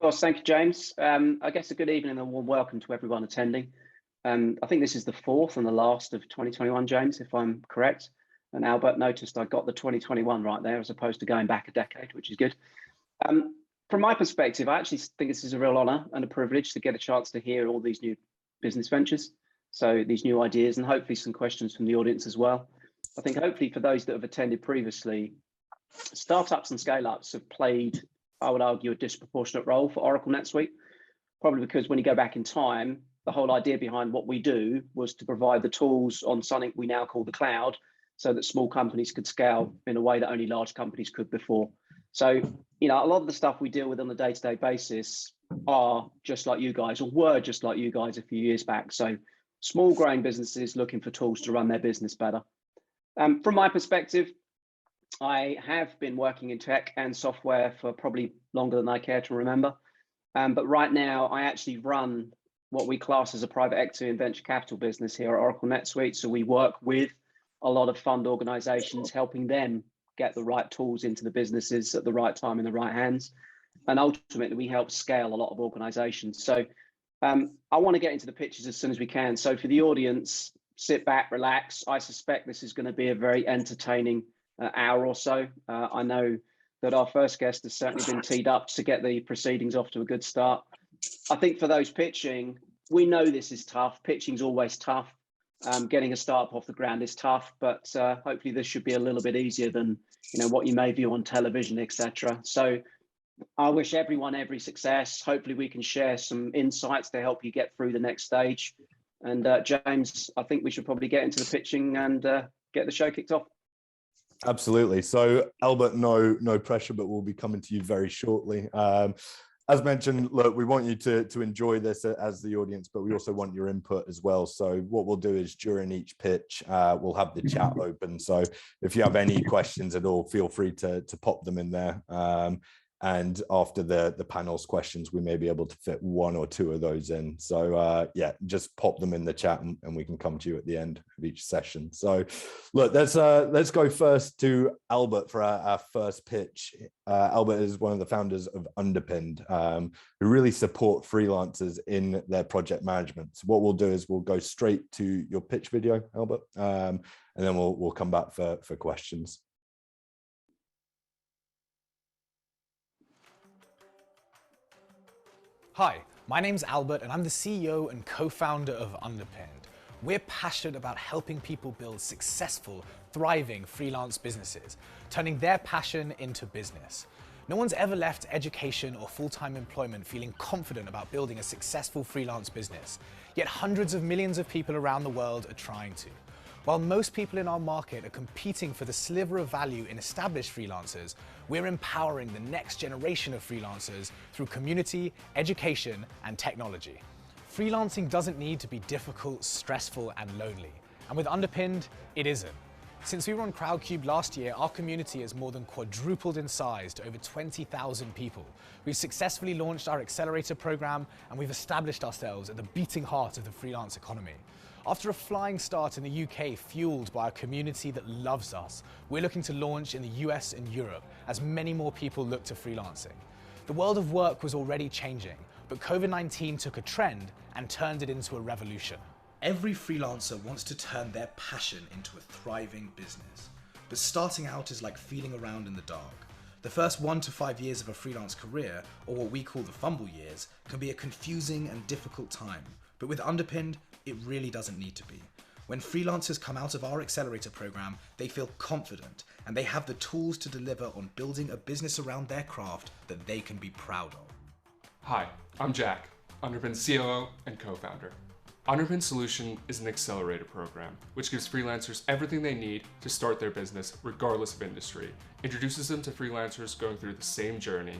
course, thank you, James. I guess a good evening and a warm welcome to everyone attending. I think this is the fourth and the last of 2021, James, if I'm correct. And Albert noticed I got the 2021 right there as opposed to going back a decade, which is good. From my perspective, I actually think this is a real honor and a privilege to get a chance to hear all these new business ventures. So these new ideas and hopefully some questions from the audience as well. I think hopefully for those that have attended previously, startups and scale-ups have played, I would argue, a disproportionate role for Oracle NetSuite, probably because when you go back in time, the whole idea behind what we do was to provide the tools on something we now call the cloud so that small companies could scale in a way that only large companies could before. So, a lot of the stuff we deal with on a day-to-day basis are just like you guys, or were just like you guys a few years back. So small growing businesses looking for tools to run their business better. From my perspective, I have been working in tech and software for probably longer than I care to remember. But right now, I actually run what we class as a private equity and venture capital business here at Oracle NetSuite. So we work with a lot of fund organizations, helping them get the right tools into the businesses at the right time in the right hands. And ultimately, we help scale a lot of organizations. So I want to get into the pitches as soon as we can. So for the audience, sit back, relax. I suspect this is going to be a very entertaining hour or so. I know that our first guest has certainly been teed up to get the proceedings off to a good start. I think for those pitching, we know this is tough. Pitching's always tough. Getting a startup off the ground is tough, but hopefully this should be a little bit easier than what you may view on television, etc. So I wish everyone every success. Hopefully we can share some insights to help you get through the next stage. And James, I think we should probably get into the pitching and get the show kicked off. Absolutely. So Albert, no pressure, but we'll be coming to you very shortly. As mentioned, look, we want you to enjoy this as the audience, but we also want your input as well. So what we'll do is during each pitch, we'll have the chat open. So if you have any questions at all, feel free to pop them in there. And after the panel's questions, we may be able to fit one or two of those in. So yeah, just pop them in the chat and we can come to you at the end of each session. So look, let's go first to Albert for our first pitch. Albert is one of the founders of UnderPinned, who really support freelancers in their project management. So what we'll do is we'll go straight to your pitch video, Albert, and then we'll come back for questions. Hi, my name's Albert and I'm the CEO and co-founder of UnderPinned. We're passionate about helping people build successful, thriving freelance businesses, turning their passion into business. No one's ever left education or full-time employment feeling confident about building a successful freelance business, yet hundreds of millions of people around the world are trying to. While most people in our market are competing for the sliver of value in established freelancers, we're empowering the next generation of freelancers through community, education, and technology. Freelancing doesn't need to be difficult, stressful, and lonely. And with UnderPinned, it isn't. Since we were on Crowdcube last year, our community has more than quadrupled in size to over 20,000 people. We've successfully launched our Accelerator Program, and we've established ourselves at the beating heart of the freelance economy. After a flying start in the UK fueled by a community that loves us, we're looking to launch in the US and Europe as many more people look to freelancing. The world of work was already changing, but COVID-19 took a trend and turned it into a revolution. Every freelancer wants to turn their passion into a thriving business. But starting out is like feeling around in the dark. The first 1 to 5 years of a freelance career, or what we call the fumble years, can be a confusing and difficult time. But with UnderPinned, it really doesn't need to be. When freelancers come out of our Accelerator program, they feel confident and they have the tools to deliver on building a business around their craft that they can be proud of. Hi, I'm Jack, UnderPinned's COO and co-founder. UnderPinned's solution is an accelerator program, which gives freelancers everything they need to start their business regardless of industry, introduces them to freelancers going through the same journey,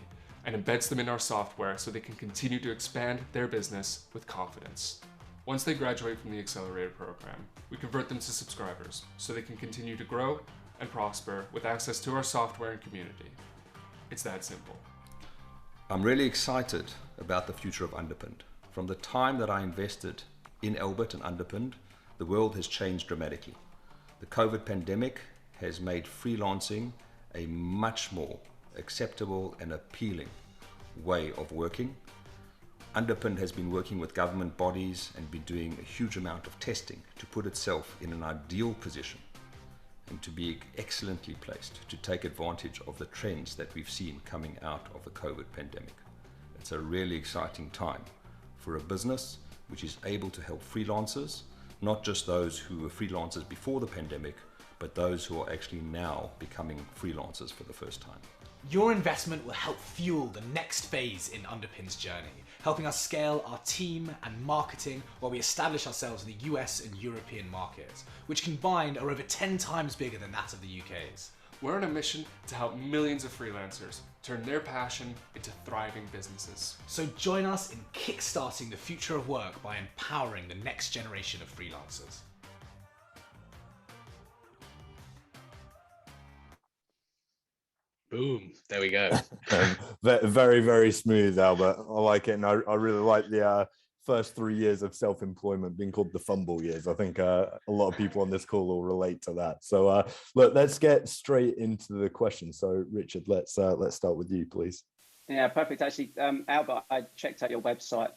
and embeds them in our software so they can continue to expand their business with confidence. Once they graduate from the Accelerator program, we convert them to subscribers so they can continue to grow and prosper with access to our software and community. It's that simple. I'm really excited about the future of UnderPinned. From the time that I invested in Albert and UnderPinned, the world has changed dramatically. The COVID pandemic has made freelancing a much more acceptable and appealing way of working. UnderPinned has been working with government bodies and been doing a huge amount of testing to put itself in an ideal position and to be excellently placed to take advantage of the trends that we've seen coming out of the COVID pandemic. It's a really exciting time for a business which is able to help freelancers, not just those who were freelancers before the pandemic, but those who are actually now becoming freelancers for the first time. Your investment will help fuel the next phase in UnderPinned's journey, helping us scale our team and marketing while we establish ourselves in the US and European markets, which combined are over 10 times bigger than that of the UK's. We're on a mission to help millions of freelancers turn their passion into thriving businesses. So join us in kickstarting the future of work by empowering the next generation of freelancers. Boom, there we go. Very, very smooth, Albert. I like it. And I really like the first 3 years of self-employment being called the fumble years. I think a lot of people on this call will relate to that. So look, let's get straight into the questions. So Richard, let's start with you, please. Yeah, perfect. Actually, Albert, I checked out your website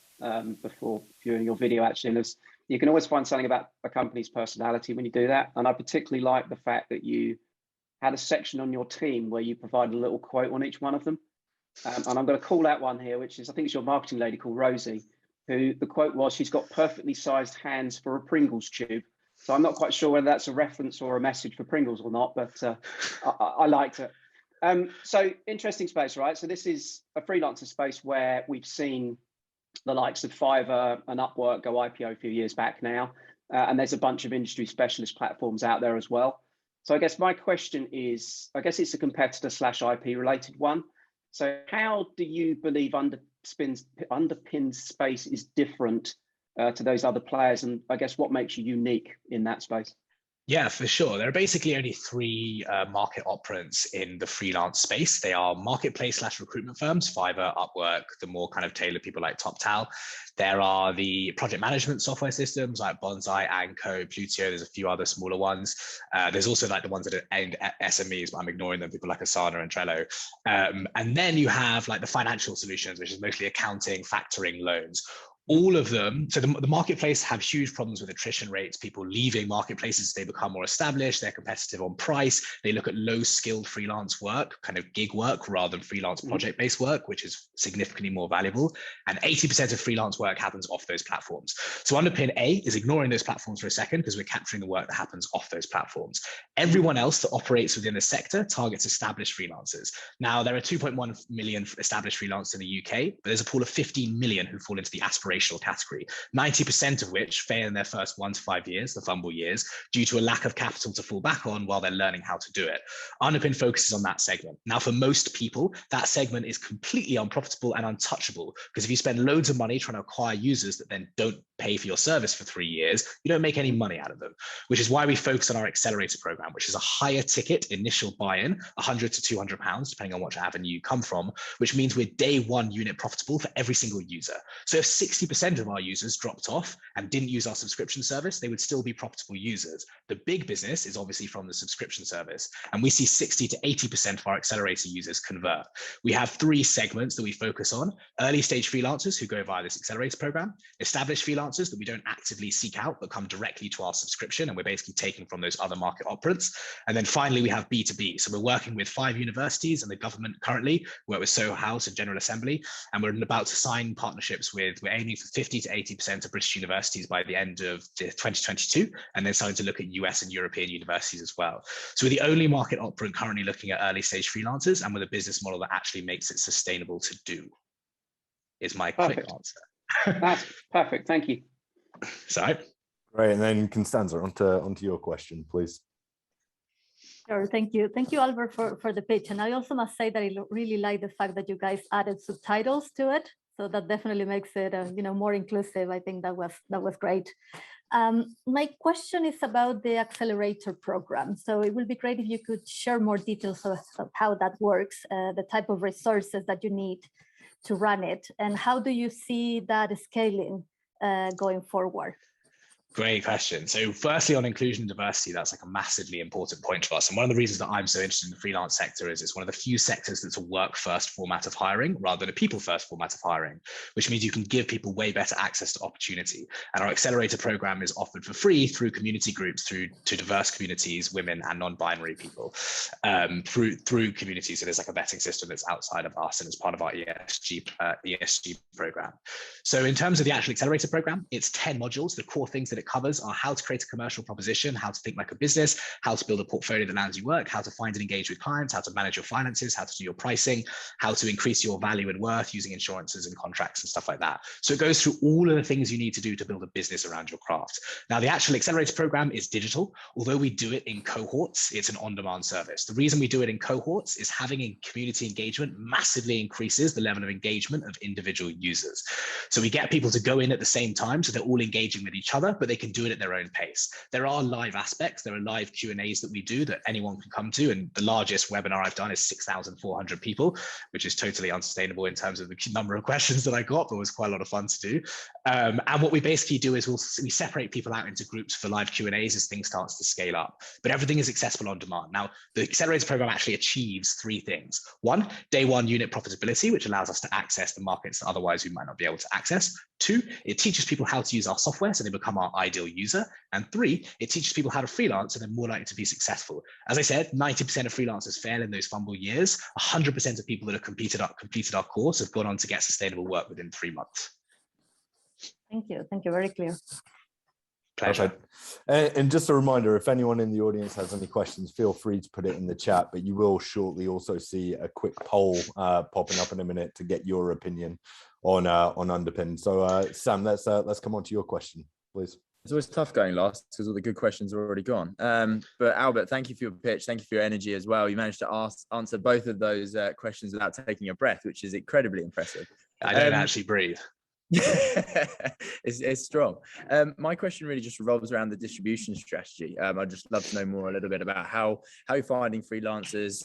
before viewing your video, actually, and you can always find something about a company's personality when you do that. And I particularly like the fact that you had a section on your team where you provide a little quote on each one of them. And I'm going to call out one here, which is, I think it's your marketing lady called Rosie, who the quote was, she's got perfectly sized hands for a Pringles tube. So I'm not quite sure whether that's a reference or a message for Pringles or not, but I liked it. So interesting space, right? So this is a freelancer space where we've seen the likes of Fiverr and Upwork go IPO a few years back now. And there's a bunch of industry specialist platforms out there as well. So I guess my question is, I guess it's a competitor / IP related one. So how do you believe UnderPinned space is different to those other players? And I guess what makes you unique in that space? Yeah, for sure. There are basically only three market operants in the freelance space. They are marketplace / recruitment firms, Fiverr, Upwork, the more kind of tailored people like TopTal. There are the project management software systems like Bonsai, Anko, Plutio. There's a few other smaller ones. There's also like the ones that are aimed at SMEs, but I'm ignoring them, people like Asana and Trello. And then you have like the financial solutions, which is mostly accounting, factoring, loans. All of them, so the marketplace have huge problems with attrition rates, people leaving marketplaces as they become more established, they're competitive on price, they look at low-skilled freelance work, kind of gig work, rather than freelance project-based work, which is significantly more valuable. And 80% of freelance work happens off those platforms. So UnderPinned A is ignoring those platforms for a second because we're capturing the work that happens off those platforms. Everyone else that operates within the sector targets established freelancers. Now, there are 2.1 million established freelancers in the UK, but there's a pool of 15 million who fall into the aspirational category, 90% of which fail in their first 1 to 5 years, the fumble years, due to a lack of capital to fall back on while they're learning how to do it. UnderPinned focuses on that segment. Now, for most people, that segment is completely unprofitable and untouchable, because if you spend loads of money trying to acquire users that then don't pay for your service for 3 years, you don't make any money out of them, which is why we focus on our Accelerator program, which is a higher ticket initial buy-in, £100 to £200, depending on which avenue you come from, which means we're day one unit profitable for every single user. So if 60% of our users dropped off and didn't use our subscription service, they would still be profitable users. The big business is obviously from the subscription service, and we see 60 to 80% of our Accelerator users convert. We have 3 segments that we focus on: early stage freelancers who go via this Accelerator program, established freelancers that we don't actively seek out but come directly to our subscription, and we're basically taking from those other market operants. And then finally, we have B2B. So we're working with 5 universities and the government currently, we work with Soho House and General Assembly, and we're about to sign partnerships with, we're aiming for 50 to 80% of British universities by the end of 2022, and then starting to look at US and European universities as well. So we're the only market operant currently looking at early stage freelancers, and with a business model that actually makes it sustainable to do, is my quick answer. That's perfect, thank you. Sorry. Great, and then Constanza, onto your question, please. Sure, thank you. Thank you, Albert, for the pitch. And I also must say that I really like the fact that you guys added subtitles to it. So that definitely makes it, more inclusive. I think that was great. My question is about the Accelerator program. So it would be great if you could share more details of how that works, the type of resources that you need to run it, and how do you see that scaling going forward? Great question. So firstly, on inclusion and diversity, that's like a massively important point to us. And one of the reasons that I'm so interested in the freelance sector is it's one of the few sectors that's a work-first format of hiring rather than a people-first format of hiring, which means you can give people way better access to opportunity. And our Accelerator program is offered for free through community groups, to diverse communities, women and non-binary people, through communities. So there's like a vetting system that's outside of us and as part of our ESG program. So in terms of the actual Accelerator program, it's 10 modules. The core things that it covers are how to create a commercial proposition, how to think like a business, how to build a portfolio that lands you work, how to find and engage with clients, how to manage your finances, how to do your pricing, how to increase your value and worth using insurances and contracts and stuff like that. So it goes through all of the things you need to do to build a business around your craft. Now, the actual Accelerator program is digital. Although we do it in cohorts, it's an on-demand service. The reason we do it in cohorts is having a community engagement massively increases the level of engagement of individual users. So we get people to go in at the same time, so they're all engaging with each other, but they can do it at their own pace. There are live aspects. There are live Q&As that we do that anyone can come to. And the largest webinar I've done is 6,400 people, which is totally unsustainable in terms of the number of questions that I got, but it was quite a lot of fun to do. And what we basically do is we separate people out into groups for live Q&As as things starts to scale up. But everything is accessible on demand. Now, the Accelerator program actually achieves 3 things. 1, day 1 unit profitability, which allows us to access the markets that otherwise we might not be able to access. 2, it teaches people how to use our software so they become our ideal user. And 3, it teaches people how to freelance so they're more likely to be successful. As I said, 90% of freelancers fail in those fumble years. 100% of people that have completed our course have gone on to get sustainable work within 3 months. Thank you. Thank you. Very clear. Pleasure. And just a reminder, if anyone in the audience has any questions, feel free to put it in the chat, but you will shortly also see a quick poll popping up in a minute to get your opinion on UnderPinned. So Sam, let's come on to your question, please. It's always tough going last because all the good questions are already gone. But Albert, thank you for your pitch. Thank you for your energy as well. You managed to answer both of those questions without taking a breath, which is incredibly impressive. I don't actually breathe. It's strong. My question really just revolves around the distribution strategy. I'd just love to know more a little bit about how you're finding freelancers,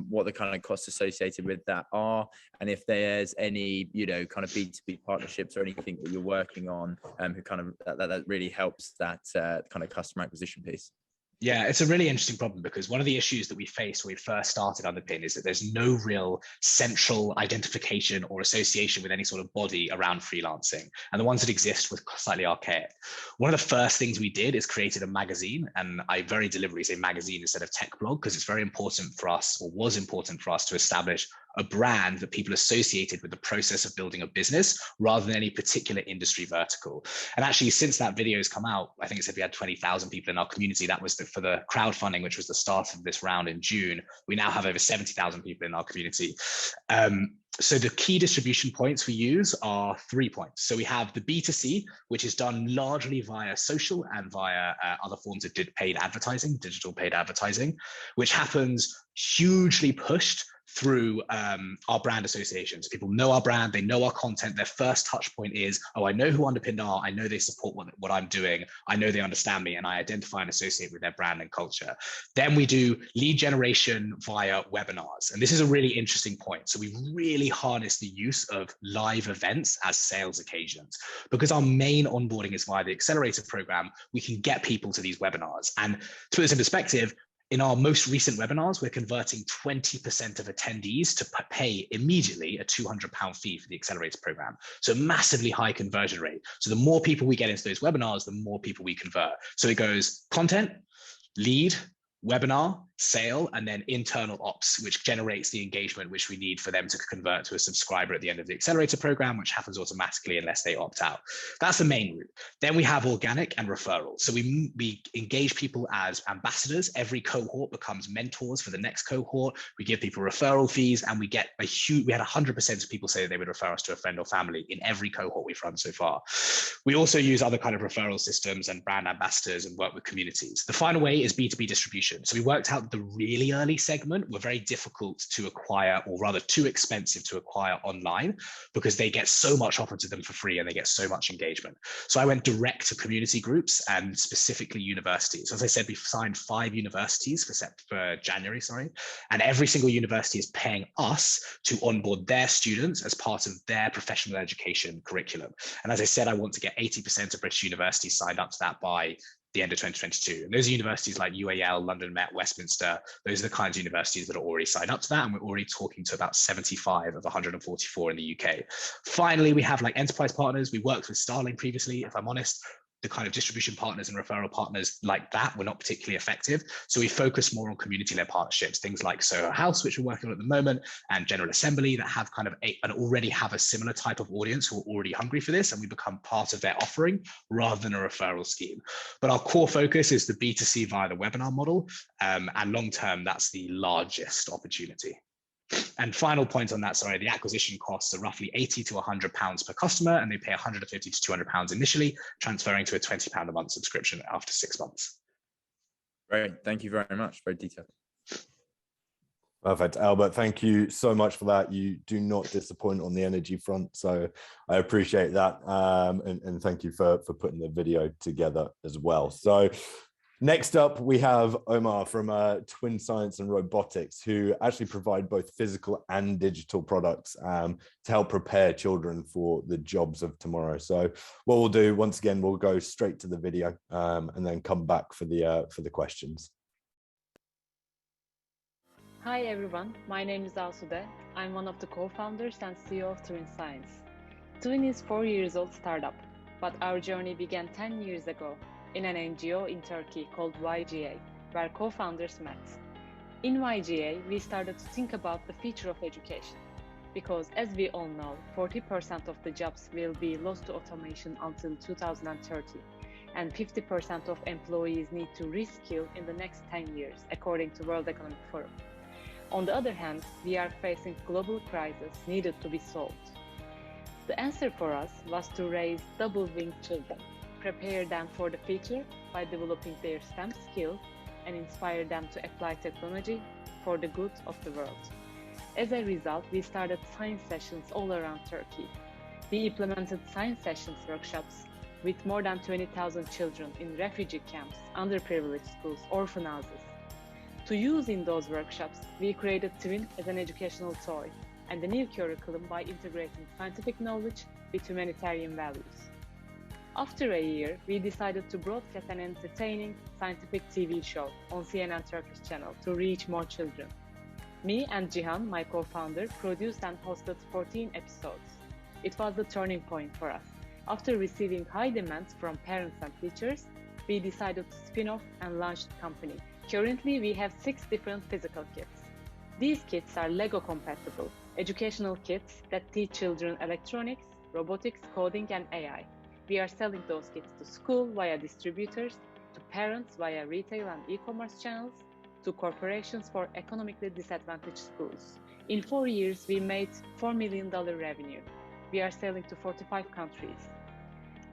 what the kind of costs associated with that are, and if there's any, kind of B2B partnerships or anything that you're working on, who kind of that really helps that kind of customer acquisition piece. Yeah, it's a really interesting problem because one of the issues that we faced when we first started UnderPinned is that there's no real central identification or association with any sort of body around freelancing. And the ones that exist were slightly archaic. One of the first things we did is created a magazine, and I very deliberately say magazine instead of tech blog because it's very important for us, or was important for us, to establish a brand that people associated with the process of building a business rather than any particular industry vertical. And actually, since that video has come out, I think it said we had 20,000 people in our community. That was for the crowdfunding, which was the start of this round in June. We now have over 70,000 people in our community. So the key distribution points we use are 3 points. So we have the B2C, which is done largely via social and via other forms of paid advertising, digital paid advertising, which happens hugely pushed through our brand associations. People know our brand, they know our content. Their first touch point is, oh, I know who UnderPinned are. I know they support what I'm doing. I know they understand me, and I identify and associate with their brand and culture. Then we do lead generation via webinars. And this is a really interesting point. So we really harness the use of live events as sales occasions. Because our main onboarding is via the Accelerator program, we can get people to these webinars. And to put this in perspective, in our most recent webinars, we're converting 20% of attendees to pay immediately a £200 fee for the Accelerator program. So massively high conversion rate. So the more people we get into those webinars, the more people we convert. So it goes content, lead, webinar, sale, and then internal ops, which generates the engagement which we need for them to convert to a subscriber at the end of the Accelerator program, which happens automatically unless they opt out. That's the main route. Then we have organic and referrals. So we engage people as ambassadors. Every cohort becomes mentors for the next cohort. We give people referral fees, and we get we had 100% of people say that they would refer us to a friend or family in every cohort we've run so far. We also use other kind of referral systems and brand ambassadors and work with communities. The final way is B2B distribution. So we worked out the really early segment were very difficult to acquire, or rather too expensive to acquire online, because they get so much offered to them for free and they get so much engagement. So I went direct to community groups and specifically universities. As I said, we've signed 5 universities for January, and every single university is paying us to onboard their students as part of their professional education curriculum. And as I said, I want to get 80% of British universities signed up to that by the end of 2022. And those are universities like UAL, London Met, Westminster. Those are the kinds of universities that are already signed up to that. And we're already talking to about 75 of 144 in the UK. Finally, we have like enterprise partners. We worked with Starling previously, if I'm honest. The kind of distribution partners and referral partners like that were not particularly effective. So we focus more on community-led partnerships, things like Soho House, which we're working on at the moment, and General Assembly that have kind of and already have a similar type of audience who are already hungry for this, and we become part of their offering rather than a referral scheme. But our core focus is the B2C via the webinar model, and long-term, that's the largest opportunity. And final point on that, the acquisition costs are roughly 80 to 100 pounds per customer, and they pay 150 to 200 pounds initially, transferring to a 20 pound a month subscription after 6 months. Great, thank you very much. Very detailed. Perfect, Albert. Thank you so much for that. You do not disappoint on the energy front, so I appreciate that, and thank you for putting the video together as well. So next up, we have Omer from Twin Science and Robotics, who actually provide both physical and digital products to help prepare children for the jobs of tomorrow. So what we'll do, once again, we'll go straight to the video and then come back for the questions. Hi everyone, my name is Asude. I'm one of the co-founders and CEO of Twin Science. Twin is a 4-year-old startup, but our journey began 10 years ago in an NGO in Turkey called YGA, where co-founders met. In YGA, we started to think about the future of education, because as we all know, 40% of the jobs will be lost to automation until 2030, and 50% of employees need to reskill in the next 10 years, according to World Economic Forum. On the other hand, we are facing global crisis needed to be solved. The answer for us was to raise double-winged children, prepare them for the future by developing their STEM skills, and inspire them to apply technology for the good of the world. As a result, we started science sessions all around Turkey. We implemented science sessions workshops with more than 20,000 children in refugee camps, underprivileged schools, orphan houses. To use in those workshops, we created Twin as an educational toy and a new curriculum by integrating scientific knowledge with humanitarian values. After a year, we decided to broadcast an entertaining scientific TV show on CNN Turkish channel to reach more children. Me and Cihan, my co-founder, produced and hosted 14 episodes. It was the turning point for us. After receiving high demands from parents and teachers, we decided to spin off and launch the company. Currently, we have 6 different physical kits. These kits are Lego compatible, educational kits that teach children electronics, robotics, coding, and AI. We are selling those kits to school via distributors, to parents via retail and e-commerce channels, to corporations for economically disadvantaged schools. In 4 years, we made $4 million revenue. We are selling to 45 countries.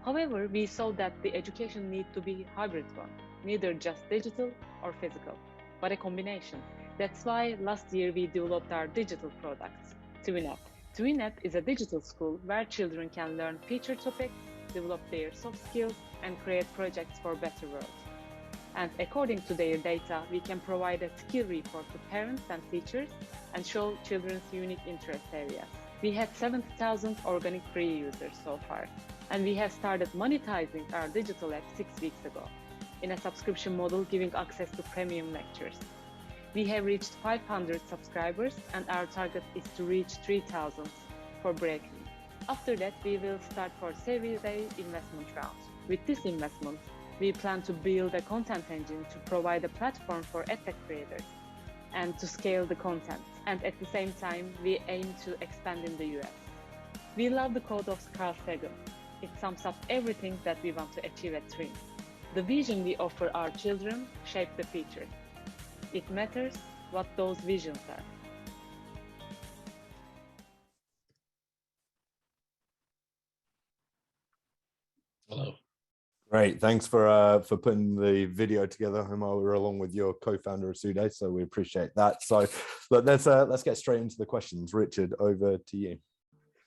However, we saw that the education need to be a hybrid one, neither just digital or physical, but a combination. That's why last year we developed our digital products, TwinApp. TwinApp is a digital school where children can learn feature topics, develop their soft skills, and create projects for a better world. And according to their data, we can provide a skill report to parents and teachers and show children's unique interest areas. We had 70,000 organic free users so far, and we have started monetizing our digital app 6 weeks ago in a subscription model giving access to premium lectures. We have reached 500 subscribers, and our target is to reach 3,000 for breaking. After that, we will start for Series A investment round. With this investment, we plan to build a content engine to provide a platform for edtech creators and to scale the content. And at the same time, we aim to expand in the US. We love the quote of Carl Sagan. It sums up everything that we want to achieve at Twin. The vision we offer our children shape the future. It matters what those visions are. Hello. Great, thanks for putting the video together, Omer. We're along with your co-founder of Sude, so we appreciate that. So look, let's get straight into the questions. Richard, over to you.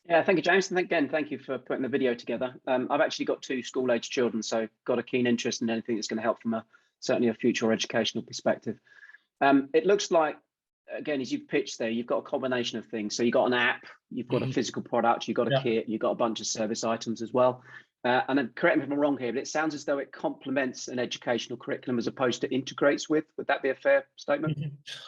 Yeah, thank you, James. And again, thank you for putting the video together. I've actually got 2 school-age children, so got a keen interest in anything that's going to help from certainly a future educational perspective. It looks like, again, as you've pitched there, you've got a combination of things. So you've got an app, you've got a physical product, you've got a kit, you've got a bunch of service items as well. And then correct me if I'm wrong here, but it sounds as though it complements an educational curriculum as opposed to integrates with. Would that be a fair statement?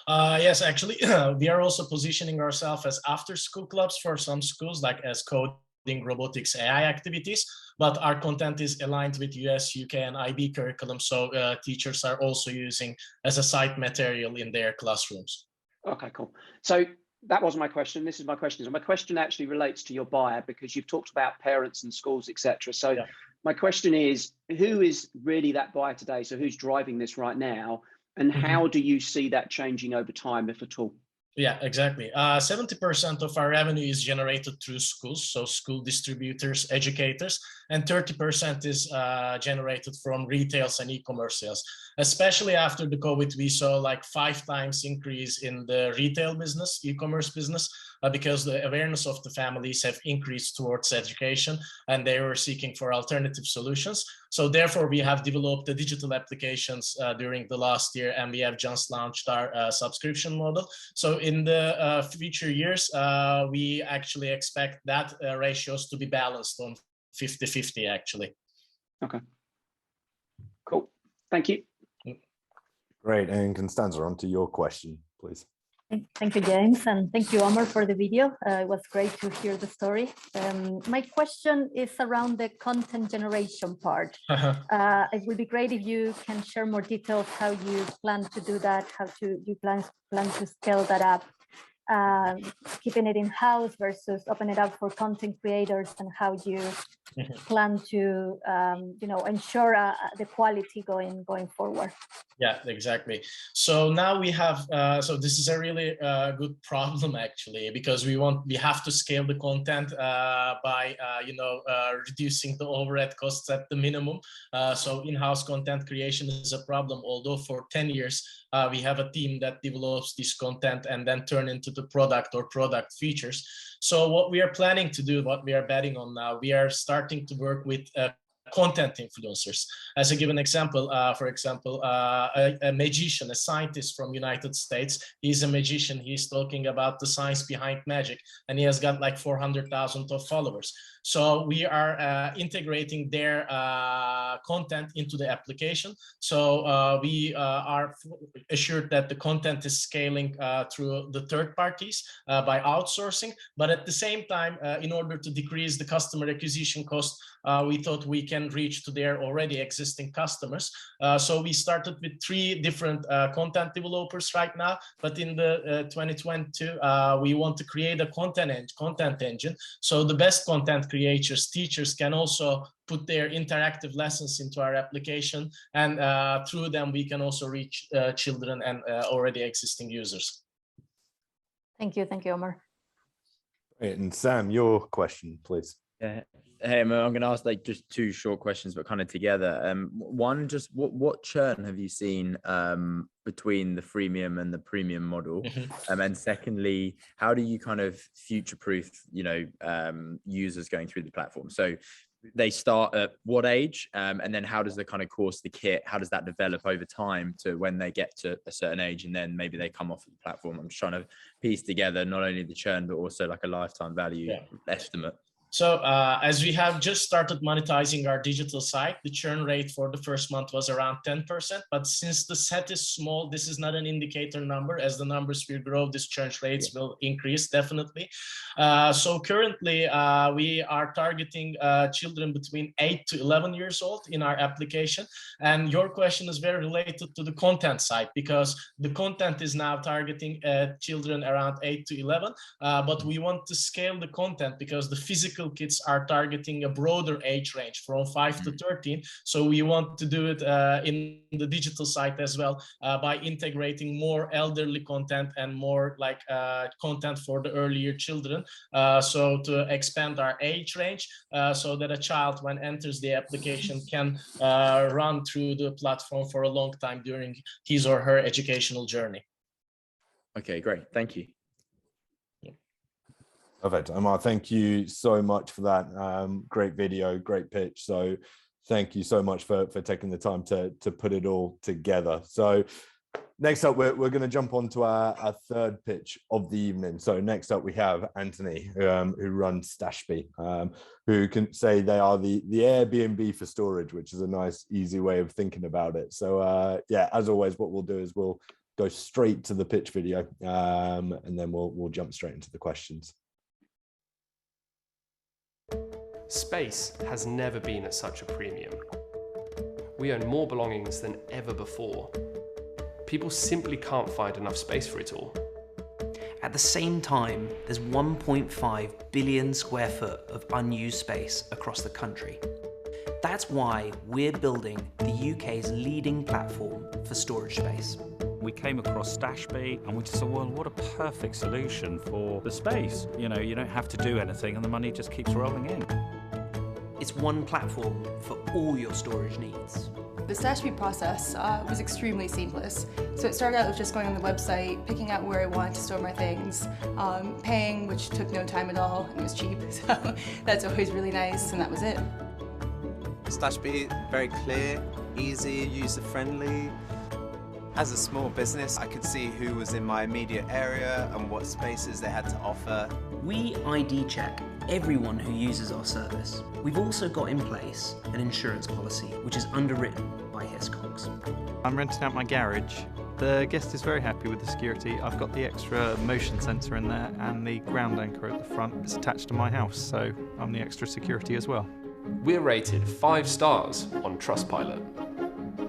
Yes, actually, we are also positioning ourselves as after-school clubs for some schools, like as coding, robotics, AI activities. But our content is aligned with US, UK, and IB curriculum, so teachers are also using as a site material in their classrooms. Okay, cool. So that was my question. This is my question. So my question actually relates to your buyer, because you've talked about parents and schools, etc. So my question is, who is really that buyer today? So who's driving this right now? And how do you see that changing over time, if at all? Yeah, exactly. 70% of our revenue is generated through schools, so school distributors, educators, and 30% is generated from retails and e-commerce sales. Especially after the COVID, we saw like 5 times increase in the retail business, e-commerce business, because the awareness of the families have increased towards education and they were seeking for alternative solutions. So therefore, we have developed the digital applications during the last year, and we have just launched our subscription model. So in the future years, we actually expect that ratios to be balanced on 50-50 actually. Okay, cool. Thank you. Great, and Constanza, on to your question, please. Thank you, James, and thank you, Omer, for the video. It was great to hear the story. My question is around the content generation part. It would be great if you can share more details how you plan to do that, how you plan to scale that up, keeping it in-house versus open it up for content creators, and how you plan to ensure the quality going forward. Yeah, exactly. So now we have, so this is a really good problem actually, because we have to scale the content by, reducing the overhead costs at the minimum. So in-house content creation is a problem, although for 10 years, we have a team that develops this content and then turn into the product or product features. So what we are planning to do, what we are betting on now, we are starting to work with content influencers. As a given example, for example, a magician, a scientist from United States, he's a magician, he's talking about the science behind magic, and he has got like 400,000 of followers. So we are integrating their content into the application. So we are assured that the content is scaling through the third parties by outsourcing. But at the same time, in order to decrease the customer acquisition cost, we thought we can reach to their already existing customers. So we started with 3 different content developers right now. But in the 2022, we want to create a content engine. So the best content creators, teachers can also put their interactive lessons into our application, and through them we can also reach children and already existing users. Thank you, Omer. Great. And Sam, your question, please. Yeah. Hey, I'm going to ask like just 2 short questions, but kind of together. One, just what churn have you seen between the freemium and the premium model? And secondly, how do you kind of future-proof, users going through the platform? So they start at what age, and then how does the kind of course, the kit, how does that develop over time to when they get to a certain age, and then maybe they come off of the platform? I'm just trying to piece together not only the churn, but also like a lifetime value estimate. So as we have just started monetizing our digital site, the churn rate for the first month was around 10%. But since the set is small, this is not an indicator number. As the numbers will grow, this churn rates will increase definitely. So currently we are targeting children between 8 to 11 years old in our application. And your question is very related to the content side, because the content is now targeting children around 8 to 11. But we want to scale the content because the physical physical kits are targeting a broader age range from 5 to 13. So we want to do it in the digital side as well by integrating more elderly content and more like content for the earlier children. So to expand our age range so that a child when enters the application can run through the platform for a long time during his or her educational journey. Okay, great. Thank you. Perfect. Omer, thank you so much for that. Great video, great pitch. So thank you so much for taking the time to put it all together. So next up, we're going to jump on to our third pitch of the evening. So next up, we have Anthony, who runs Stashbee, who can say they are the Airbnb for storage, which is a nice, easy way of thinking about it. So yeah, as always, what we'll do is we'll go straight to the pitch video, and then we'll jump straight into the questions. Space has never been at such a premium. We own more belongings than ever before. People simply can't find enough space for it all. At the same time, there's 1.5 billion square foot of unused space across the country. That's why we're building the UK's leading platform for storage space. We came across Stashbee and we just thought, well, what a perfect solution for the space. You know, you don't have to do anything and the money just keeps rolling in. It's one platform for all your storage needs. The Stashbee process was extremely seamless. So it started out with just going on the website, picking out where I wanted to store my things, paying, which took no time at all, and it was cheap. So that's always really nice, and that was it. Stashbee, very clear, easy, user-friendly. As a small business, I could see who was in my immediate area and what spaces they had to offer. We ID check everyone who uses our service. We've also got in place an insurance policy, which is underwritten by Hiscox. I'm renting out my garage. The guest is very happy with the security. I've got the extra motion sensor in there and the ground anchor at the front. It's attached to my house, so I'm the extra security as well. We're rated 5 stars on Trustpilot.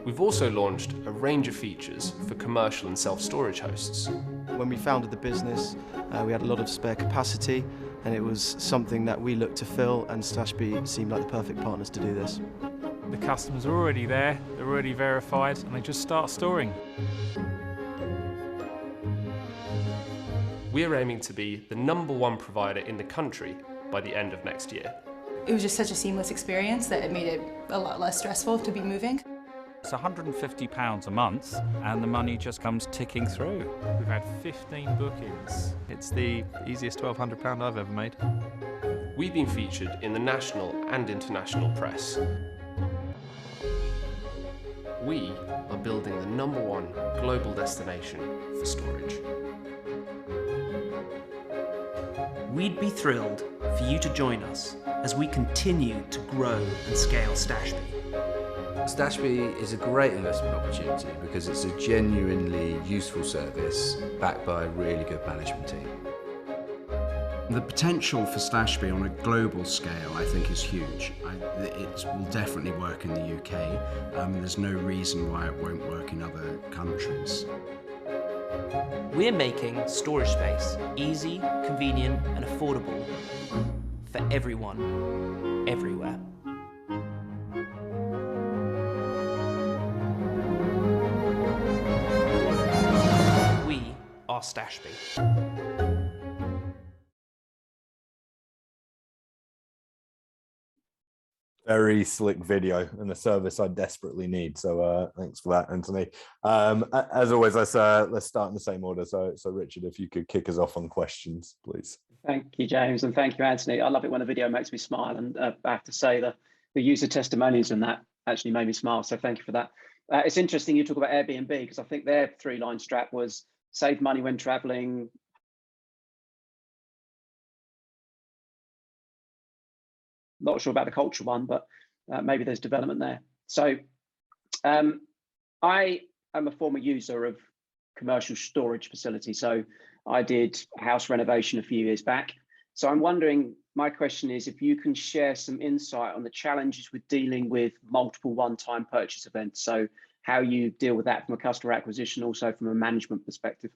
We've also launched a range of features for commercial and self-storage hosts. When we founded the business, we had a lot of spare capacity, and it was something that we looked to fill, and Stashbee seemed like the perfect partners to do this. The customers are already there, they're already verified, and they just start storing. We're aiming to be the #1 provider in the country by the end of next year. It was just such a seamless experience that it made it a lot less stressful to be moving. It's £150 a month and the money just comes ticking through. We've had 15 bookings. It's the easiest £1,200 I've ever made. We've been featured in the national and international press. We are building the #1 global destination for storage. We'd be thrilled for you to join us as we continue to grow and scale Stashbee. Stashbee is a great investment opportunity because it's a genuinely useful service backed by a really good management team. The potential for Stashbee on a global scale, I think, is huge. It will definitely work in the UK. There's no reason why it won't work in other countries. We're making storage space easy, convenient, and affordable for everyone, everywhere. We are Stashbee. Very slick video and a service I desperately need. So thanks for that, Anthony. As always, let's start in the same order. So Richard, if you could kick us off on questions, please. Thank you, James, and thank you, Anthony. I love it when a video makes me smile, and I have to say that the user testimonials and that actually made me smile. So thank you for that. It's interesting you talk about Airbnb because I think their 3-line strat was save money when traveling. Not sure about the culture one, but maybe there's development there. So I am a former user of commercial storage facility. So I did a house renovation a few years back. So I'm wondering, my question is if you can share some insight on the challenges with dealing with multiple one-time purchase events. So how you deal with that from a customer acquisition, also from a management perspective.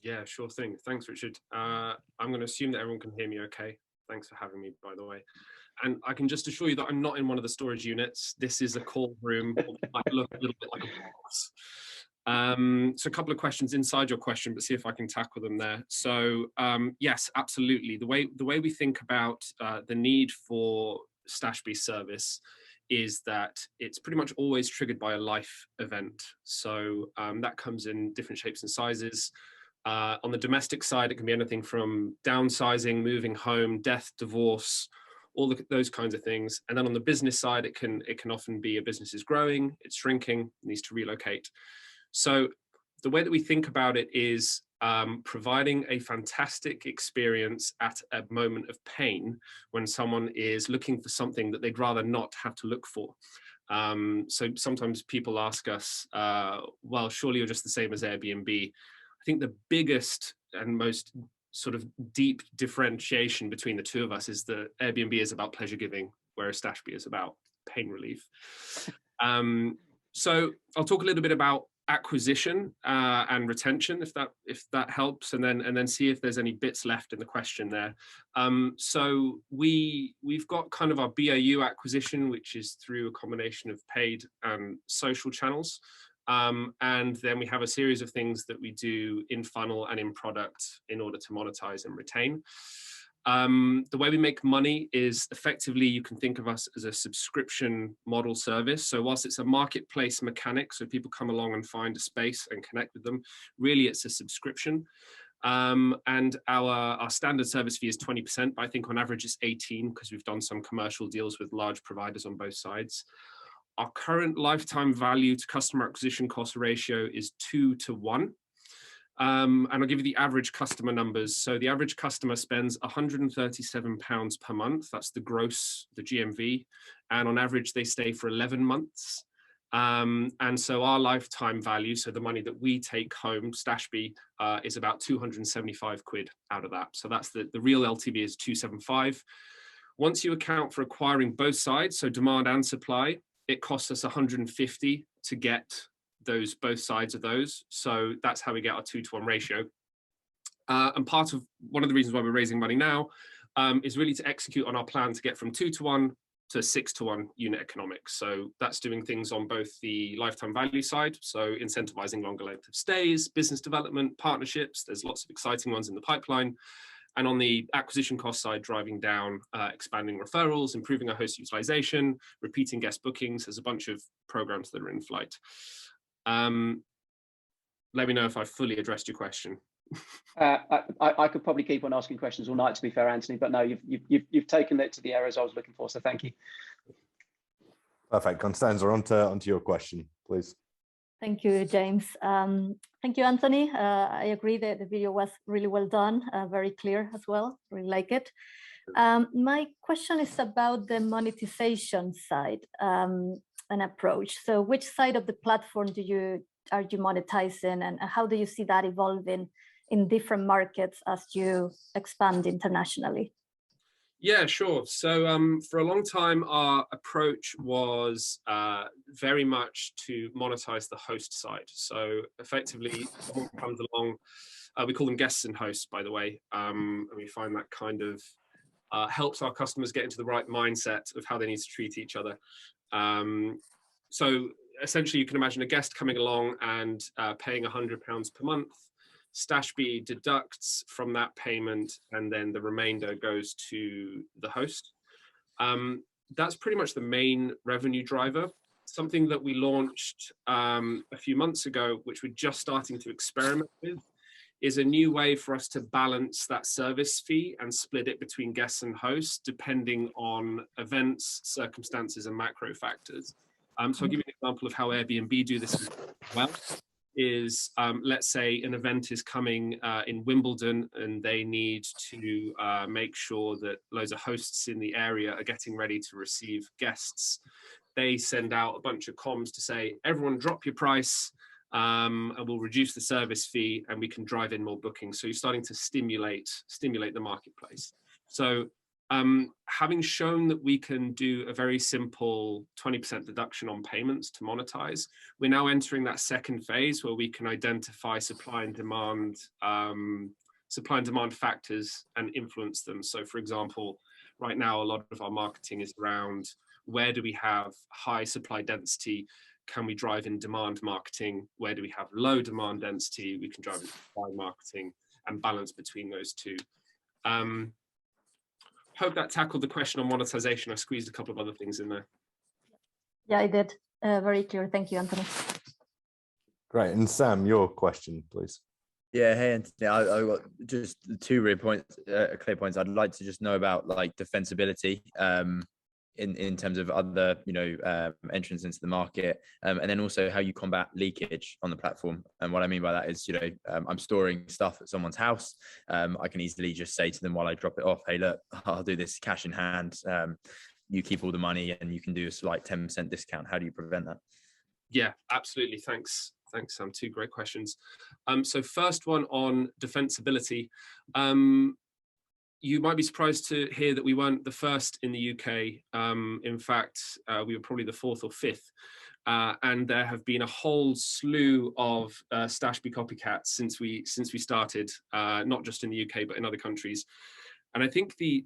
Yeah, sure thing. Thanks, Richard. I'm going to assume that everyone can hear me okay. Thanks for having me, by the way. And I can just assure you that I'm not in one of the storage units. This is a call room. It might look a little bit like a box. So a couple of questions inside your question, but see if I can tackle them there. So yes, absolutely. The way we think about the need for Stashbee service is that it's pretty much always triggered by a life event. So that comes in different shapes and sizes. On the domestic side, it can be anything from downsizing, moving home, death, divorce, all those kinds of things. And then on the business side, it can often be a business is growing, it's shrinking, needs to relocate. So the way that we think about it is providing a fantastic experience at a moment of pain when someone is looking for something that they'd rather not have to look for. So sometimes people ask us, well, surely you're just the same as Airbnb. I think the biggest and most sort of deep differentiation between the two of us is that Airbnb is about pleasure giving, whereas Stashbee is about pain relief. So I'll talk a little bit about acquisition and retention, if that helps, and then see if there's any bits left in the question there. So we've got kind of our BAU acquisition, which is through a combination of paid and social channels. And then we have a series of things that we do in funnel and in product in order to monetize and retain. The way we make money is effectively, you can think of us as a subscription model service. So whilst it's a marketplace mechanic, so people come along and find a space and connect with them, really it's a subscription. And our standard service fee is 20%, but I think on average it's 18 because we've done some commercial deals with large providers on both sides. Our current lifetime value to customer acquisition cost ratio is 2 to 1. And I'll give you the average customer numbers. So the average customer spends £137 per month. That's the gross, the GMV. And on average, they stay for 11 months. And so our lifetime value, so the money that we take home, Stashbee, is about 275 quid out of that. So that's the real LTV is 275. Once you account for acquiring both sides, so demand and supply, it costs us 150 to get both sides of those. So that's how we get our 2 to 1 ratio. And one of the reasons why we're raising money now is really to execute on our plan to get from 2 to 1 to 6 to 1 unit economics. So that's doing things on both the lifetime value side, so incentivizing longer length of stays, business development, partnerships. There's lots of exciting ones in the pipeline. And on the acquisition cost side, driving down, expanding referrals, improving our host utilization, repeating guest bookings. There's a bunch of programs that are in flight. Let me know if I fully addressed your question. I could probably keep on asking questions all night, to be fair, Anthony, but no, you've taken it to the areas I was looking for, so thank you. Perfect. Constanza, onto your question, please. Thank you, James. Thank you, Anthony. I agree that the video was really well done, very clear as well. Really like it. My question is about the monetization side and approach. So which side of the platform are you monetizing, and how do you see that evolving in different markets as you expand internationally? Yeah, sure. So for a long time, our approach was very much to monetize the host side. So effectively, someone comes along, we call them guests and hosts, by the way, and we find that kind of helps our customers get into the right mindset of how they need to treat each other. So essentially, you can imagine a guest coming along and paying £100 per month. Stashbee deducts from that payment, and then the remainder goes to the host. That's pretty much the main revenue driver. Something that we launched a few months ago, which we're just starting to experiment with, is a new way for us to balance that service fee and split it between guests and hosts, depending on events, circumstances, and macro factors. So I'll give you an example of how Airbnb do this as well. Is let's say an event is coming in Wimbledon and they need to make sure that loads of hosts in the area are getting ready to receive guests. They send out a bunch of comms to say, everyone drop your price and we'll reduce the service fee and we can drive in more bookings. So you're starting to stimulate the marketplace. So having shown that we can do a very simple 20% deduction on payments to monetize, we're now entering that second phase where we can identify supply and demand supply and demand factors and influence them. So for example, right now, a lot of our marketing is around where do we have high supply density? Can we drive in demand marketing? Where do we have low demand density? We can drive in supply marketing and balance between those two. Hope that tackled the question on monetization. I squeezed a couple of other things in there. Yeah, I did. Very clear. Thank you, Anthony. Great. And Sam, your question, please. Yeah, hey Anthony, I got just two real points, clear points. I'd like to just know about like defensibility in terms of other, entrants into the market, and then also how you combat leakage on the platform. And what I mean by that is, I'm storing stuff at someone's house. I can easily just say to them while I drop it off, hey, look, I'll do this cash in hand. You keep all the money and you can do a slight 10% discount. How do you prevent that? Yeah, absolutely. Thanks, Sam. Two great questions. So first one on defensibility. You might be surprised to hear that we weren't the first in the UK. In fact, we were probably the fourth or fifth. And there have been a whole slew of Stashbee copycats since we started, not just in the UK, but in other countries. And I think the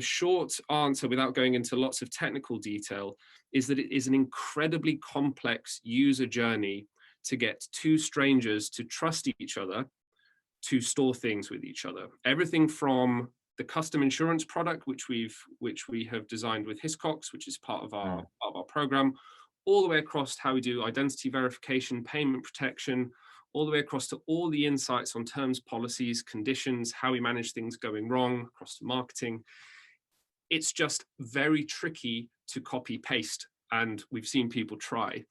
short answer, without going into lots of technical detail, is that it is an incredibly complex user journey to get two strangers to trust each other to store things with each other. Everything from the custom insurance product, which we have designed with Hiscox, which is part of our program, all the way across to how we do identity verification, payment protection, all the way across to all the insights on terms, policies, conditions, how we manage things going wrong, across to marketing. It's just very tricky to copy paste, and we've seen people try.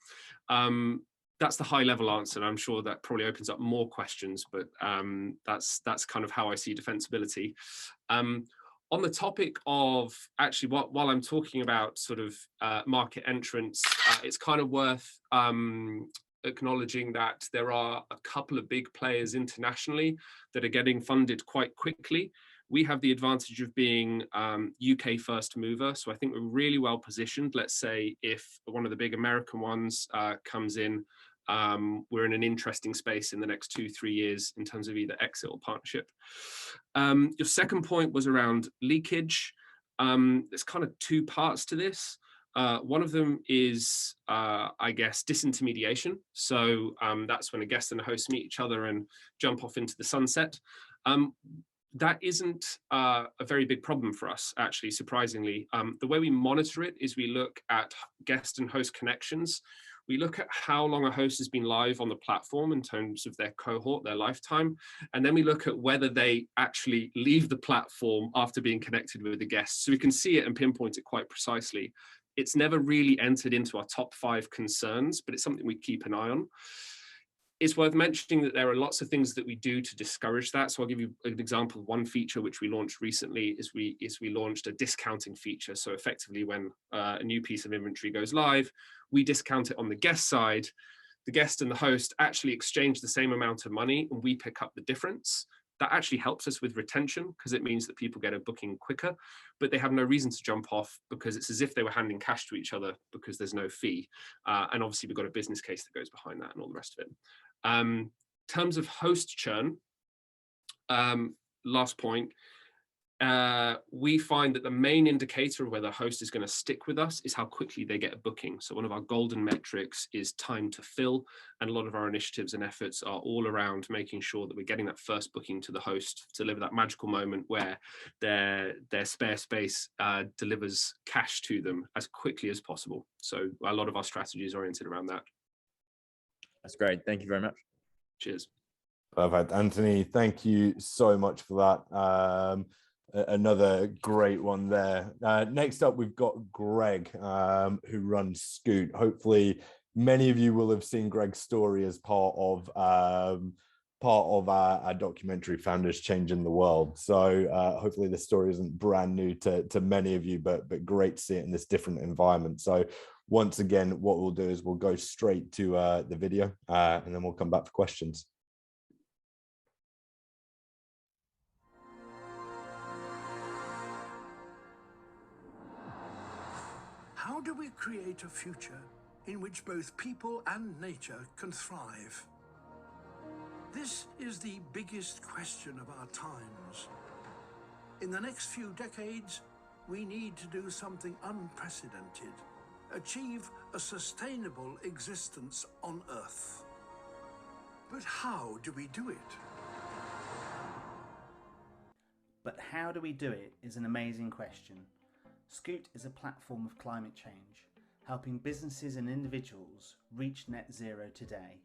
That's the high level answer. And I'm sure that probably opens up more questions, but that's kind of how I see defensibility. On the topic of actually, while I'm talking about sort of market entrants, it's kind of worth acknowledging that there are a couple of big players internationally that are getting funded quite quickly. We have the advantage of being UK first mover. So I think we're really well positioned. Let's say if one of the big American ones comes in, we're in an interesting space in the next 2-3 years in terms of either exit or partnership. Your second point was around leakage. There's kind of two parts to this. One of them is, I guess, disintermediation. So that's when a guest and a host meet each other and jump off into the sunset. That isn't a very big problem for us, actually, surprisingly. The way we monitor it is we look at guest and host connections. We look at how long a host has been live on the platform in terms of their cohort, their lifetime, and then we look at whether they actually leave the platform after being connected with the guest. So we can see it and pinpoint it quite precisely. It's never really entered into our top 5 concerns, but it's something we keep an eye on. It's worth mentioning that there are lots of things that we do to discourage that. So I'll give you an example of one feature which we launched recently is we launched a discounting feature. So effectively when a new piece of inventory goes live, we discount it on the guest side. The guest and the host actually exchange the same amount of money and we pick up the difference. That actually helps us with retention because it means that people get a booking quicker, but they have no reason to jump off because it's as if they were handing cash to each other because there's no fee. And obviously we've got a business case that goes behind that and all the rest of it. In terms of host churn, last point, we find that the main indicator of whether a host is going to stick with us is how quickly they get a booking. So one of our golden metrics is time to fill, and a lot of our initiatives and efforts are all around making sure that we're getting that first booking to the host to deliver that magical moment where their spare space delivers cash to them as quickly as possible. So a lot of our strategy is oriented around that. That's great. Thank you very much. Cheers. Perfect. Anthony, thank you so much for that. Another great one there. Next up, we've got Greg, who runs SKOOT. Hopefully, many of you will have seen Greg's story as part of our documentary, Founders Changing the World. So hopefully the story isn't brand new to many of you, but great to see it in this different environment. So once again, what we'll do is we'll go straight to the video and then we'll come back for questions. How do we create a future in which both people and nature can thrive? This is the biggest question of our times. In the next few decades, we need to do something unprecedented, achieve a sustainable existence on Earth. But how do we do it? But how do we do it is an amazing question. SKOOT is a platform of climate change, helping businesses and individuals reach net zero today.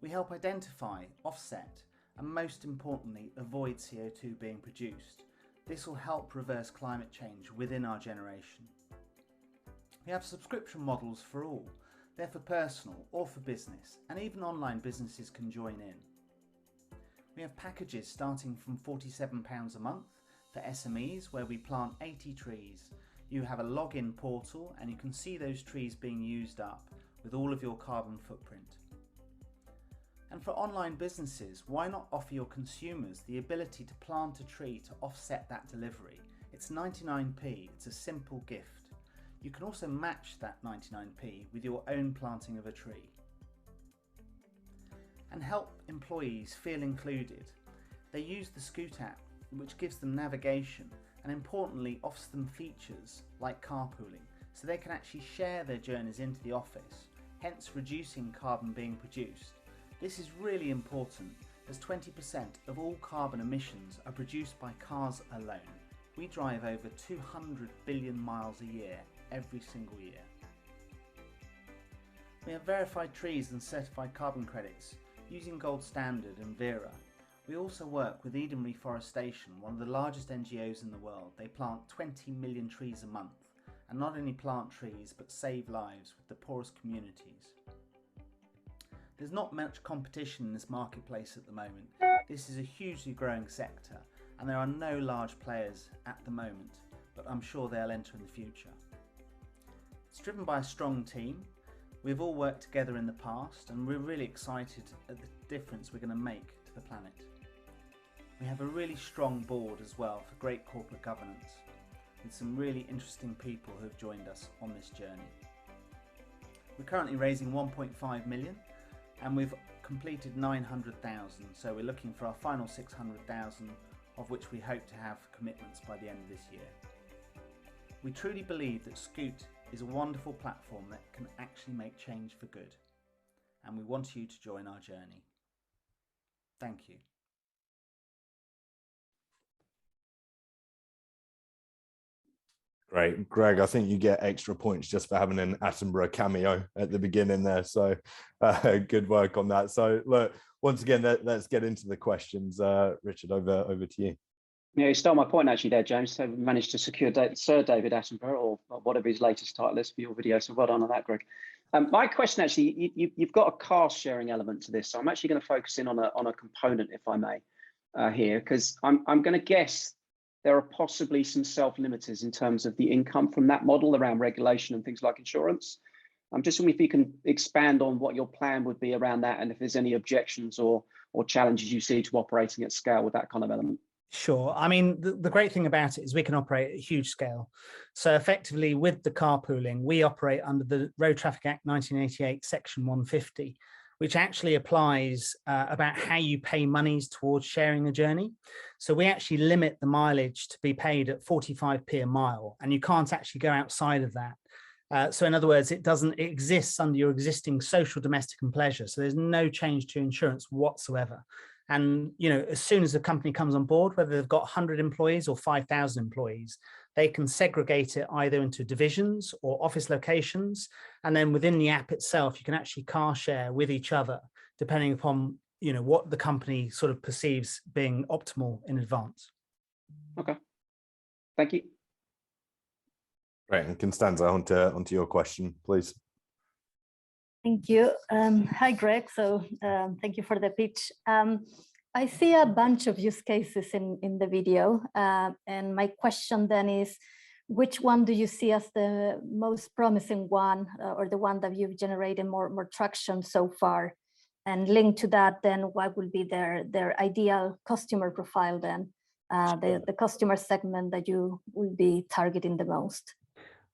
We help identify, offset, and most importantly, avoid CO2 being produced. This will help reverse climate change within our generation. We have subscription models for all. They're for personal or for business, and even online businesses can join in. We have packages starting from £47 a month for SMEs, where we plant 80 trees. You have a login portal and you can see those trees being used up with all of your carbon footprint. And for online businesses, why not offer your consumers the ability to plant a tree to offset that delivery? It's 99p, it's a simple gift. You can also match that 99p with your own planting of a tree. And help employees feel included. They use the SKOOT app, which gives them navigation and importantly offers them features like carpooling, so they can actually share their journeys into the office, hence reducing carbon being produced. This is really important, as 20% of all carbon emissions are produced by cars alone. We drive over 200 billion miles a year, every single year. We have verified trees and certified carbon credits using Gold Standard and Vera. We also work with Eden Reforestation, one of the largest NGOs in the world. They plant 20 million trees a month, and not only plant trees but save lives with the poorest communities. There's not much competition in this marketplace at the moment. This is a hugely growing sector and there are no large players at the moment, but I'm sure they'll enter in the future. It's driven by a strong team. We've all worked together in the past and we're really excited at the difference we're going to make to the planet. We have a really strong board as well for great corporate governance, with some really interesting people who have joined us on this journey. We're currently raising 1.5 million and we've completed 900,000, so we're looking for our final 600,000, of which we hope to have commitments by the end of this year. We truly believe that SKOOT is a wonderful platform that can actually make change for good, and we want you to join our journey. Thank you. Great, Greg, I think you get extra points just for having an Attenborough cameo at the beginning there. So good work on that. So look, once again, let's get into the questions. Richard, over to you. Yeah, you stole my point actually there, James. So we managed to secure Sir David Attenborough, or whatever his latest title is, for your video. So well done on that, Greg. My question actually, you've got a car sharing element to this. So I'm actually going to focus in on a component, if I may, here, because I'm going to guess there are possibly some self-limiters in terms of the income from that model around regulation and things like insurance. I'm just wondering if you can expand on what your plan would be around that, and if there's any objections or challenges you see to operating at scale with that kind of element. Sure. I mean, the great thing about it is we can operate at a huge scale. So effectively with the carpooling, we operate under the Road Traffic Act 1988, Section 150, which actually applies about how you pay monies towards sharing a journey. So we actually limit the mileage to be paid at 45p a mile, and you can't actually go outside of that. So in other words, it exists under your existing social, domestic and pleasure. So there's no change to insurance whatsoever. And, you know, as soon as a company comes on board, whether they've got 100 employees or 5,000 employees, they can segregate it either into divisions or office locations. And then within the app itself, you can actually car share with each other, depending upon, you know, what the company sort of perceives being optimal in advance. Okay. Thank you. Right, and Constanza, onto your question, please. Thank you. Hi, Greg. So thank you for the pitch. I see a bunch of use cases in the video. And my question then is, which one do you see as the most promising one, or the one that you've generated more traction so far? And linked to that, then what will be their ideal customer profile then, the customer segment that you will be targeting the most?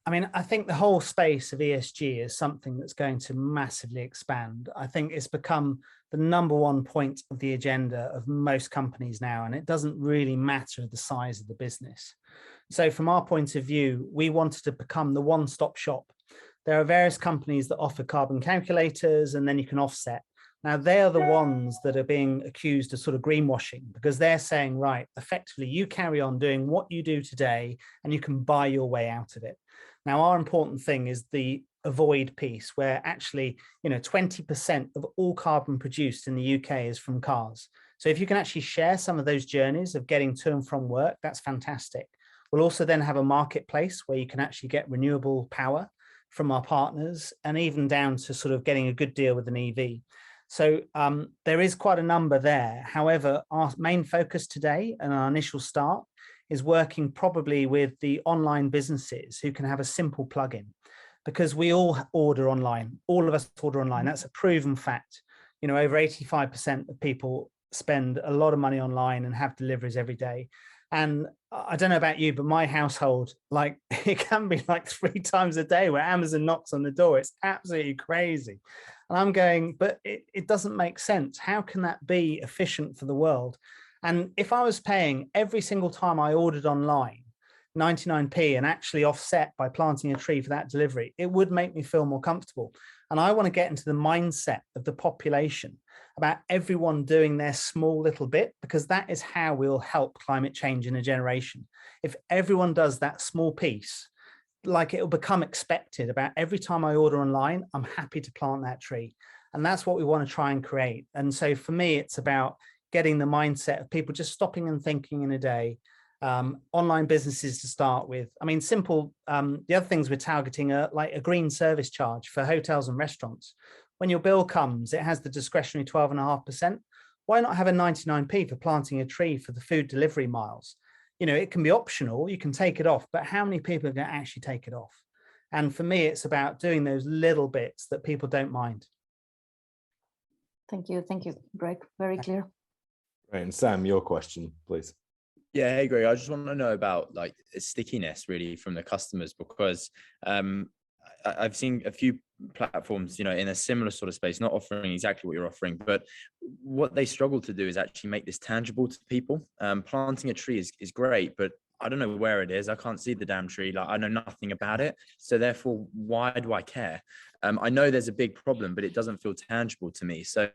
I mean, I think the whole space of ESG is something that's going to massively expand. I think it's become the #1 point of the agenda of most companies now, and it doesn't really matter the size of the business. So from our point of view, we wanted to become the one-stop shop. There are various companies that offer carbon calculators, and then you can offset. Now, they are the ones that are being accused of sort of greenwashing, because they're saying, right, effectively, you carry on doing what you do today and you can buy your way out of it. Now, our important thing is the avoid piece, where actually, 20% of all carbon produced in the UK is from cars. So if you can actually share some of those journeys of getting to and from work, that's fantastic. We'll also then have a marketplace where you can actually get renewable power from our partners, and even down to sort of getting a good deal with an EV. So there is quite a number there. However, our main focus today and our initial start is working probably with the online businesses who can have a simple plugin, because we all order online. All of us order online. That's a proven fact. Over 85% of people spend a lot of money online and have deliveries every day. And I don't know about you, but my household, like, it can be like 3 times a day where Amazon knocks on the door. It's absolutely crazy. And I'm going, but it doesn't make sense. How can that be efficient for the world? And if I was paying every single time I ordered online 99p and actually offset by planting a tree for that delivery, it would make me feel more comfortable. And I want to get into the mindset of the population about everyone doing their small little bit, because that is how we'll help climate change in a generation. If everyone does that small piece, like, it'll become expected about every time I order online, I'm happy to plant that tree. And that's what we want to try and create. And so for me, it's about getting the mindset of people just stopping and thinking in a day. Online businesses to start with. I mean, simple, the other things we're targeting are like a green service charge for hotels and restaurants. When your bill comes, it has the discretionary 12.5%. Why not have a 99p for planting a tree for the food delivery miles? It can be optional, you can take it off, but how many people are going to actually take it off? And for me, it's about doing those little bits that people don't mind. Thank you, Greg. Very clear. Right, and Sam, your question, please. Yeah, hey Greg, I just want to know about like stickiness really from the customers, because I've seen a few platforms, in a similar sort of space, not offering exactly what you're offering, but what they struggle to do is actually make this tangible to people. Planting a tree is great, but I don't know where it is. I can't see the damn tree. Like, I know nothing about it. So therefore, why do I care? I know there's a big problem, but it doesn't feel tangible to me. So,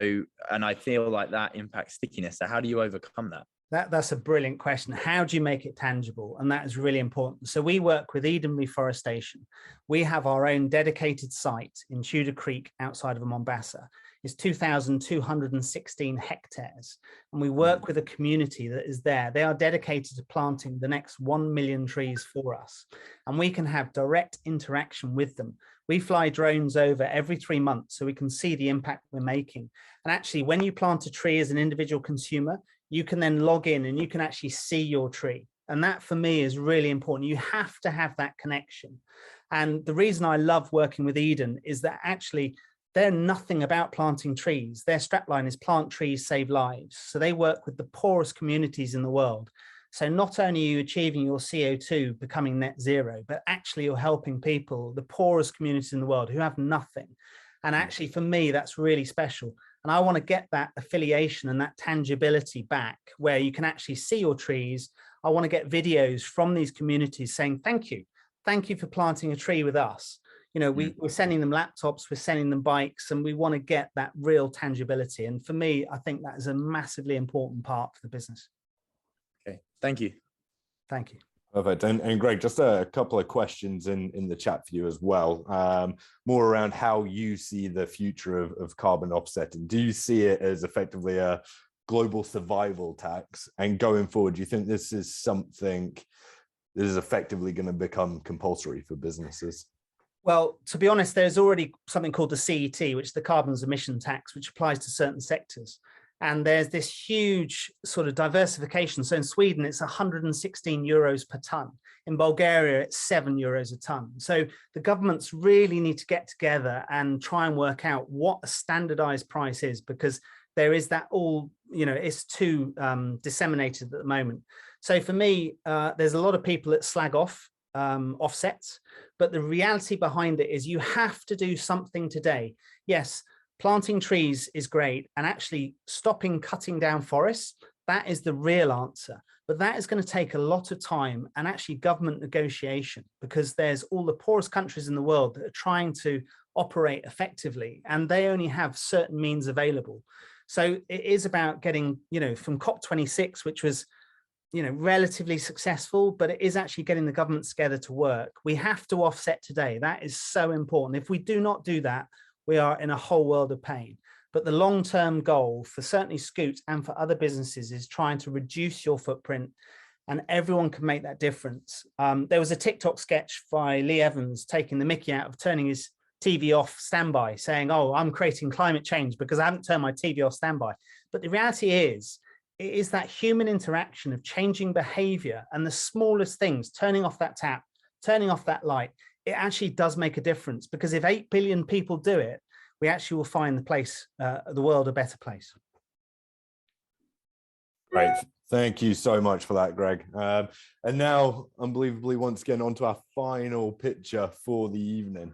and I feel like that impacts stickiness. So how do you overcome that? That's a brilliant question. How do you make it tangible? And that is really important. So we work with Eden Reforestation. We have our own dedicated site in Tudor Creek outside of Mombasa. It's 2,216 hectares. And we work with a community that is there. They are dedicated to planting the next 1 million trees for us. And we can have direct interaction with them. We fly drones over every 3 months so we can see the impact we're making. And actually, when you plant a tree as an individual consumer, you can then log in and you can actually see your tree. And that for me is really important. You have to have that connection. And the reason I love working with Eden is that actually they're nothing about planting trees. Their strapline is plant trees, save lives. So they work with the poorest communities in the world. So not only are you achieving your CO2 becoming net zero, but actually you're helping people, the poorest communities in the world who have nothing. And actually for me, that's really special. And I want to get that affiliation and that tangibility back where you can actually see your trees. I want to get videos from these communities saying, thank you for planting a tree with us. We're sending them laptops, we're sending them bikes, and we want to get that real tangibility. And for me, I think that is a massively important part for the business. Okay, thank you. Thank you. Perfect. And Greg, just a couple of questions in the chat for you as well, more around how you see the future of carbon offsetting. Do you see it as effectively a global survival tax? And going forward, do you think this is something that is effectively going to become compulsory for businesses? Well, to be honest, there's already something called the CET, which is the carbon emission tax, which applies to certain sectors. And there's this huge sort of diversification. So in Sweden, it's 116 euros per ton. In Bulgaria, it's 7 euros a ton. So the governments really need to get together and try and work out what a standardized price is, because there is that all, it's too disseminated at the moment. So for me, there's a lot of people that slag off offsets, but the reality behind it is you have to do something today. Yes, planting trees is great, and actually stopping cutting down forests, that is the real answer. But that is going to take a lot of time and actually government negotiation, because there's all the poorest countries in the world that are trying to operate effectively, and they only have certain means available. So it is about getting, from COP26, which was, relatively successful, but it is actually getting the governments together to work. We have to offset today. That is so important. If we do not do that, we are in a whole world of pain. But the long-term goal for certainly SKOOT and for other businesses is trying to reduce your footprint, and everyone can make that difference. There was a TikTok sketch by Lee Evans taking the mickey out of turning his TV off standby, saying, oh, I'm creating climate change because I haven't turned my TV off standby. But the reality is, it is that human interaction of changing behavior, and the smallest things, turning off that tap, turning off that light, it actually does make a difference, because if 8 billion people do it, we actually will find the world a better place. Great. Thank you so much for that, Greg. And now, unbelievably, once again, onto our final picture for the evening.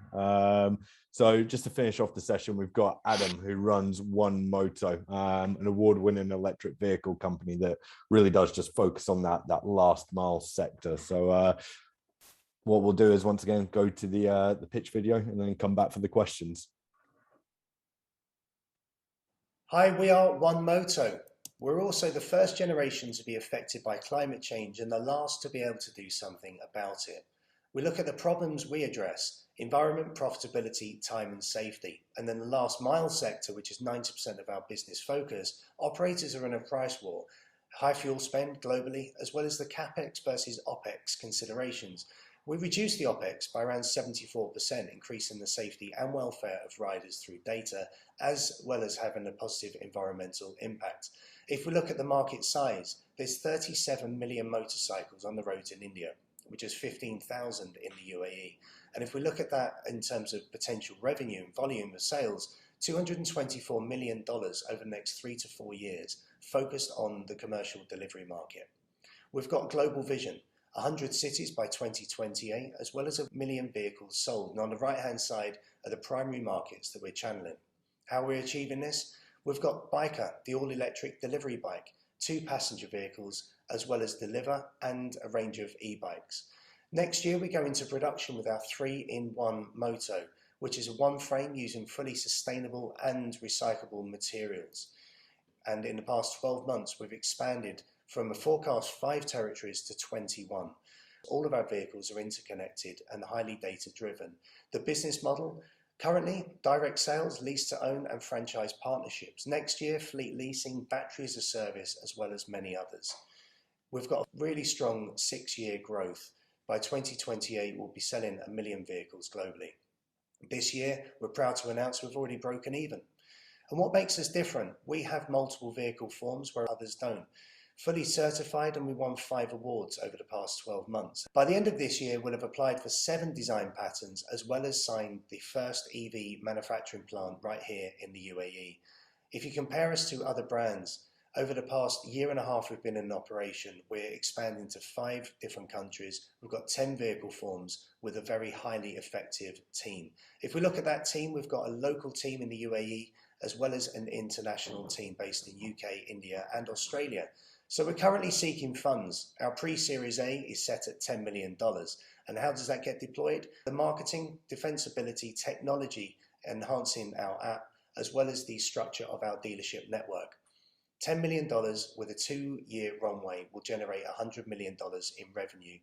So just to finish off the session, we've got Adam, who runs MOTO, an award-winning electric vehicle company that really does just focus on that last mile sector. So what we'll do is, once again, go to the pitch video and then come back for the questions. Hi, we are MOTO. We're also the first generation to be affected by climate change and the last to be able to do something about it. We look at the problems we address: environment, profitability, time and safety. And then the last mile sector, which is 90% of our business focus, operators are in a price war. High fuel spend globally, as well as the CapEx versus OpEx considerations. We reduced the OpEx by around 74%, increasing the safety and welfare of riders through data, as well as having a positive environmental impact. If we look at the market size, there's 37 million motorcycles on the roads in India, which is 15,000 in the UAE. And if we look at that in terms of potential revenue and volume of sales, $224 million over the next 3 to 4 years, focused on the commercial delivery market. We've got global vision, 100 cities by 2028, as well as 1 million vehicles sold. And on the right-hand side are the primary markets that we're channeling. How we're achieving this? We've got Biker, the all-electric delivery bike, 2 passenger vehicles, as well as Deliver and a range of e-bikes. Next year, we go into production with our 3-in-1 MOTO, which is a one frame using fully sustainable and recyclable materials. And in the past 12 months, we've expanded from a forecast 5 territories to 21. All of our vehicles are interconnected and highly data-driven. The business model: currently, direct sales, lease to own and franchise partnerships. Next year, fleet leasing, battery as a service, as well as many others. We've got really strong 6-year growth. By 2028, we'll be selling 1 million vehicles globally. This year, we're proud to announce we've already broken even. And what makes us different? We have multiple vehicle forms where others don't. Fully certified, and we won 5 awards over the past 12 months. By the end of this year, we'll have applied for 7 design patents, as well as signed the first EV manufacturing plant right here in the UAE. If you compare us to other brands, over the past year and a half we've been in operation, we're expanding to 5 different countries. We've got 10 vehicle forms with a very highly effective team. If we look at that team, we've got a local team in the UAE, as well as an international team based in UK, India and Australia. So we're currently seeking funds. Our pre-Series A is set at $10 million. And how does that get deployed? The marketing, defensibility, technology, enhancing our app, as well as the structure of our dealership network. $10 million with a 2-year runway will generate $100 million in revenue,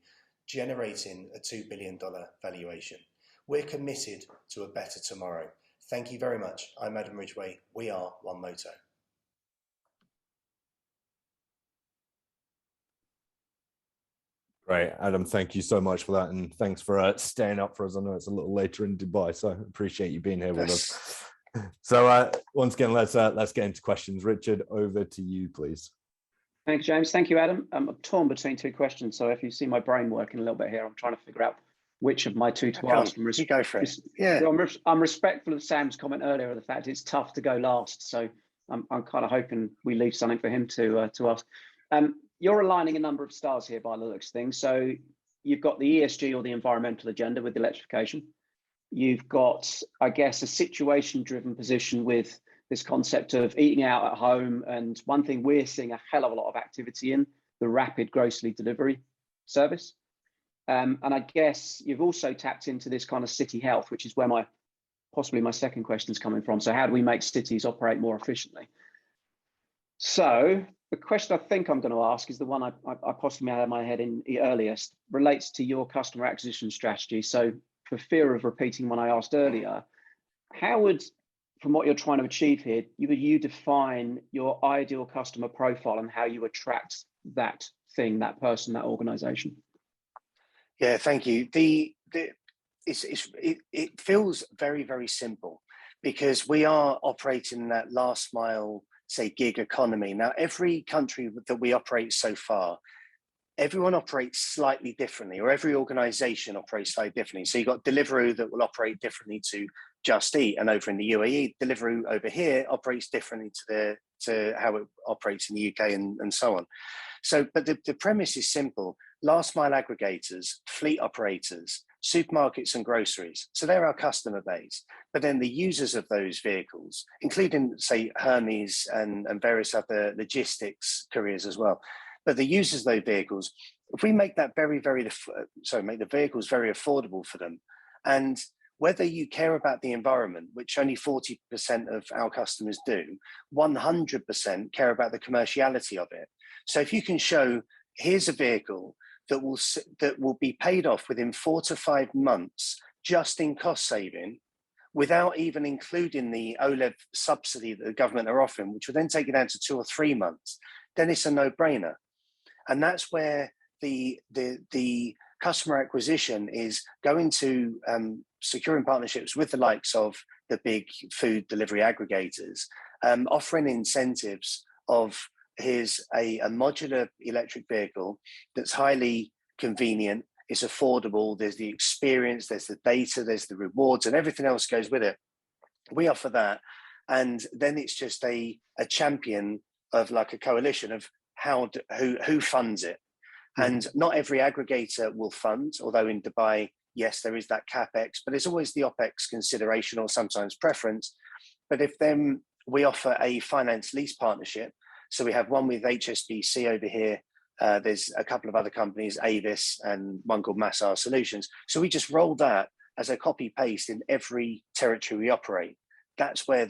generating a $2 billion valuation. We're committed to a better tomorrow. Thank you very much. I'm Adam Ridgway. We are MOTO. Great, Adam, thank you so much for that, and thanks for staying up for us. I know it's a little later in Dubai, so I appreciate you being here with us. So once again, let's get into questions. Richard, over to you, please. Thanks, James. Thank you, Adam. I'm torn between 2 questions, so if you see my brain working a little bit here, I'm trying to figure out which of my 2 to ask. You go for it. Yeah. I'm respectful of Sam's comment earlier of the fact it's tough to go last, so I'm kind of hoping we leave something for him to ask. You're aligning a number of stars here by the looks of things. So you've got the ESG or the environmental agenda with electrification. You've got, I guess, a situation-driven position with this concept of eating out at home. And one thing we're seeing a hell of a lot of activity in, the rapid grocery delivery service. And I guess you've also tapped into this kind of city health, which is where possibly my second question is coming from. So how do we make cities operate more efficiently? So the question I think I'm going to ask is the one I possibly had in my head earliest, relates to your customer acquisition strategy. So for fear of repeating one I asked earlier, how would, from what you're trying to achieve here, you define your ideal customer profile and how you attract that thing, that person, that organization? Yeah, thank you. It feels very, very simple because we are operating in that last mile, say, gig economy. Now, every country that we operate so far, everyone operates slightly differently, or every organization operates slightly differently. So you've got Deliveroo that will operate differently to Just Eat, and over in the UAE, Deliveroo over here operates differently to how it operates in the UK and so on. So, but the premise is simple. Last mile aggregators, fleet operators, supermarkets and groceries. So they're our customer base. But then the users of those vehicles, including, say, Hermes and various other logistics couriers as well. But the users of those vehicles, if we make that make the vehicles very affordable for them, and whether you care about the environment, which only 40% of our customers do, 100% care about the commerciality of it. So if you can show, here's a vehicle that will be paid off within 4 to 5 months just in cost saving, without even including the OLEV subsidy that the government are offering, which will then take it down to 2 or 3 months, then it's a no-brainer. And that's where the customer acquisition is going to securing partnerships with the likes of the big food delivery aggregators, offering incentives of, here's a modular electric vehicle that's highly convenient, it's affordable, there's the experience, there's the data, there's the rewards, and everything else goes with it. We offer that. And then it's just a champion of, like, a coalition of who funds it. And not every aggregator will fund, although in Dubai, yes, there is that CapEx, but there's always the OpEx consideration or sometimes preference. But if then we offer a finance lease partnership, so we have one with HSBC over here, there's a couple of other companies, Avis and one called Massar Solutions. So we just roll that as a copy paste in every territory we operate. That's where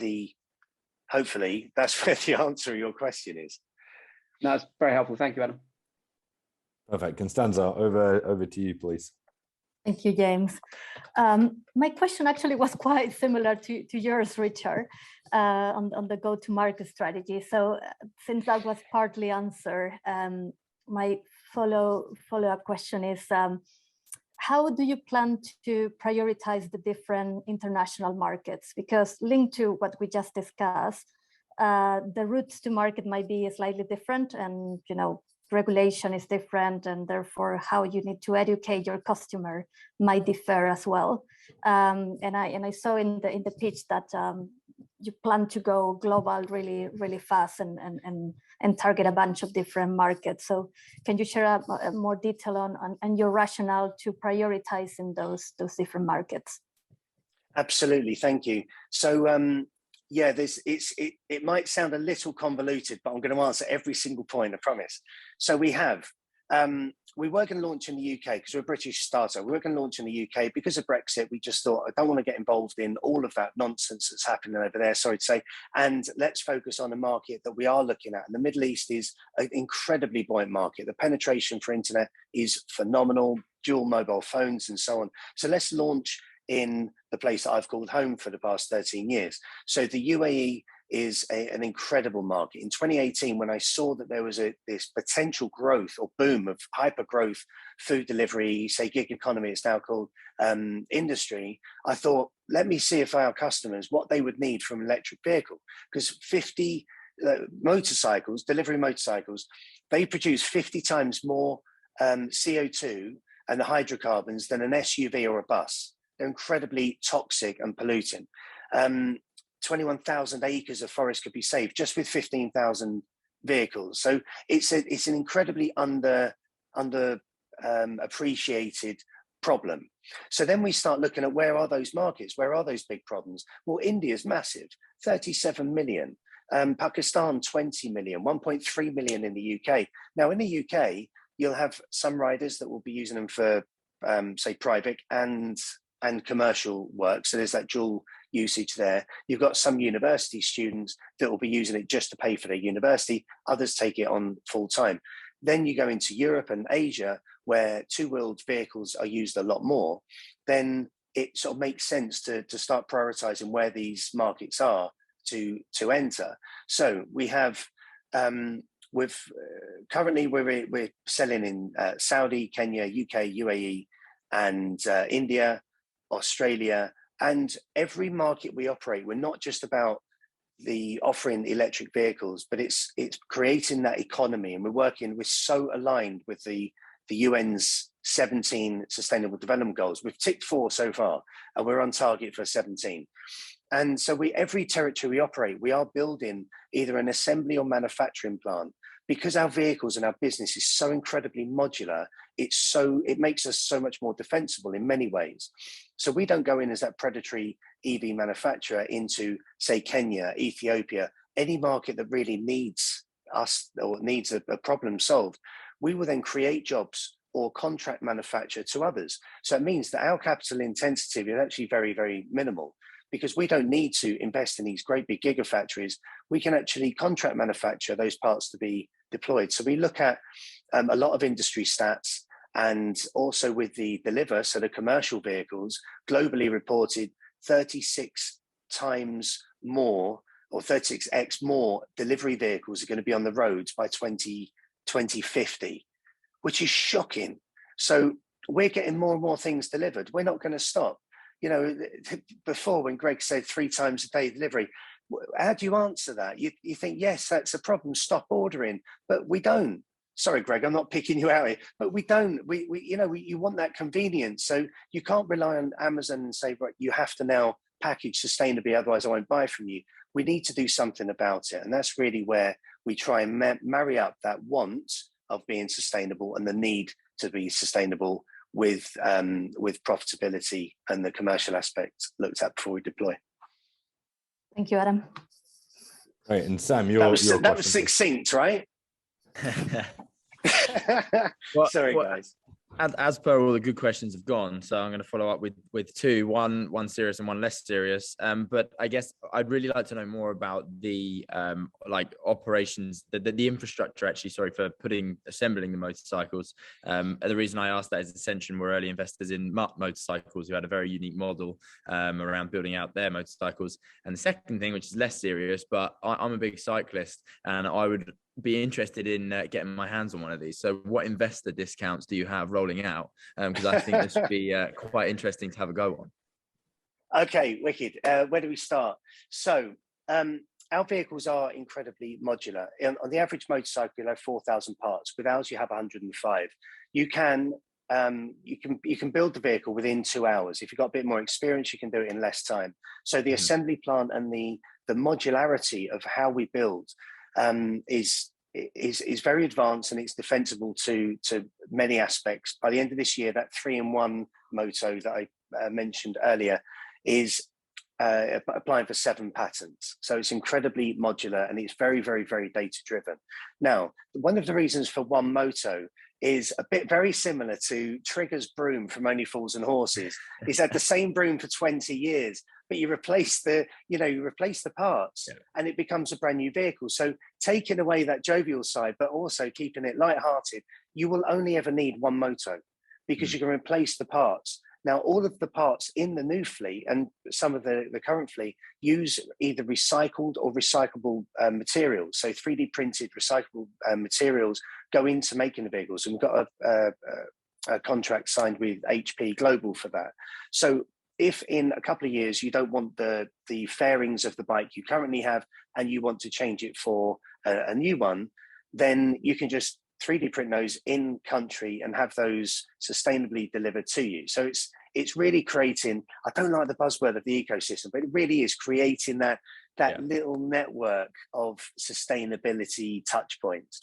hopefully that's where the answer to your question is. No, it's very helpful. Thank you, Adam. Perfect. Constanza, over to you, please. Thank you, James. My question actually was quite similar to yours, Richard, on the go-to-market strategy. So since that was partly answered, my follow-up question is, how do you plan to prioritize the different international markets? Because linked to what we just discussed, the routes to market might be slightly different, and regulation is different, and therefore how you need to educate your customer might differ as well. And I saw in the pitch that you plan to go global really fast and target a bunch of different markets. So can you share more detail on your rationale to prioritize in those different markets? Absolutely, thank you. So yeah, it might sound a little convoluted, but I'm going to answer every single point, I promise. So we were going to launch in the UK because we're a British startup. We were going to launch in the UK because of Brexit. We just thought, I don't want to get involved in all of that nonsense that's happening over there, sorry to say, and let's focus on a market that we are looking at. And the Middle East is an incredibly buoyant market. The penetration for internet is phenomenal, dual mobile phones and so on. So let's launch in the place that I've called home for the past 13 years. So the UAE is an incredible market. In 2018, when I saw that there was this potential growth or boom of hyper growth food delivery, say gig economy, it's now called, industry, I thought, let me see if our customers, what they would need from an electric vehicle. Because 50 motorcycles, delivery motorcycles, they produce 50 times more CO2 and the hydrocarbons than an SUV or a bus. They're incredibly toxic and polluting. 21,000 acres of forest could be saved just with 15,000 vehicles. So it's an incredibly under appreciated problem. So then we start looking at where are those markets, where are those big problems? Well, India's massive, 37 million. Pakistan, 20 million, 1.3 million in the UK. Now in the UK, you'll have some riders that will be using them for, say, private and commercial work. So there's that dual usage there. You've got some university students that will be using it just to pay for their university. Others take it on full time. Then you go into Europe and Asia, where two-wheeled vehicles are used a lot more. Then it sort of makes sense to start prioritizing where these markets are to enter. So we have currently we're selling in Saudi, Kenya, UK, UAE, and India, Australia, and every market we operate. We're not just about the offering electric vehicles, but it's creating that economy, and we're so aligned with the UN's 17 Sustainable Development Goals. We've ticked 4 so far, and we're on target for 17. And so every territory we operate, we are building either an assembly or manufacturing plant. Because our vehicles and our business is so incredibly modular, it makes us so much more defensible in many ways. So we don't go in as that predatory EV manufacturer into, say, Kenya, Ethiopia, any market that really needs us or needs a problem solved. We will then create jobs or contract manufacture to others. So it means that our capital intensity is actually very, very minimal, because we don't need to invest in these great big gigafactories. We can actually contract manufacture those parts to be deployed. So we look at a lot of industry stats, and also with the deliver, so the commercial vehicles, globally reported 36 times more, or 36x more delivery vehicles are going to be on the roads by 2050, which is shocking. So we're getting more and more things delivered. We're not going to stop. You know, before when Greg said 3 times a day delivery, how do you answer that? You think, yes, that's a problem, stop ordering, but we don't. Sorry, Greg, I'm not picking you out here, but we don't. You want that convenience. So you can't rely on Amazon and say, right, you have to now package sustainably, otherwise I won't buy from you. We need to do something about it. And that's really where we try and marry up that want of being sustainable and the need to be sustainable with profitability and the commercial aspects looked at before we deploy. Thank you, Adam. Right, and Sam, that was succinct, right? Sorry, guys. As per all the good questions have gone, so I'm going to follow up with 2, one serious and one less serious. But I guess I'd really like to know more about the like operations, the infrastructure actually. Sorry for assembling the motorcycles. The reason I asked that is Ascension were early investors in motorcycles who had a very unique model around building out their motorcycles. And the second thing, which is less serious, but I'm a big cyclist, and I would be interested in getting my hands on one of these. So what investor discounts do you have rolling out? Because I think this would be quite interesting to have a go on. Okay, wicked. Where do we start? So our vehicles are incredibly modular. On the average motorcycle, you have 4,000 parts. With ours, you have 105. You can build the vehicle within 2 hours. If you've got a bit more experience, you can do it in less time. So the assembly plant and the modularity of how we build is very advanced, and it's defensible to many aspects. By the end of this year, that 3-in-1 MOTO that I mentioned earlier is applying for 7 patents. So it's incredibly modular, and it's very, very, very data driven. Now, one of the reasons for one MOTO is a bit very similar to Trigger's broom from Only Fools and Horses. He's had the same broom for 20 years, but you replace the parts, and it becomes a brand new vehicle. So taking away that jovial side, but also keeping it lighthearted, you will only ever need one MOTO, because you can replace the parts. Now, all of the parts in the new fleet and some of the current fleet use either recycled or recyclable materials. So 3D printed recyclable materials go into making the vehicles. And we've got a contract signed with HP Global for that. So if in a couple of years you don't want the fairings of the bike you currently have and you want to change it for a new one, then you can just 3D print those in country and have those sustainably delivered to you. So it's really creating, I don't like the buzzword of the ecosystem, but it really is creating that little network of sustainability touch points.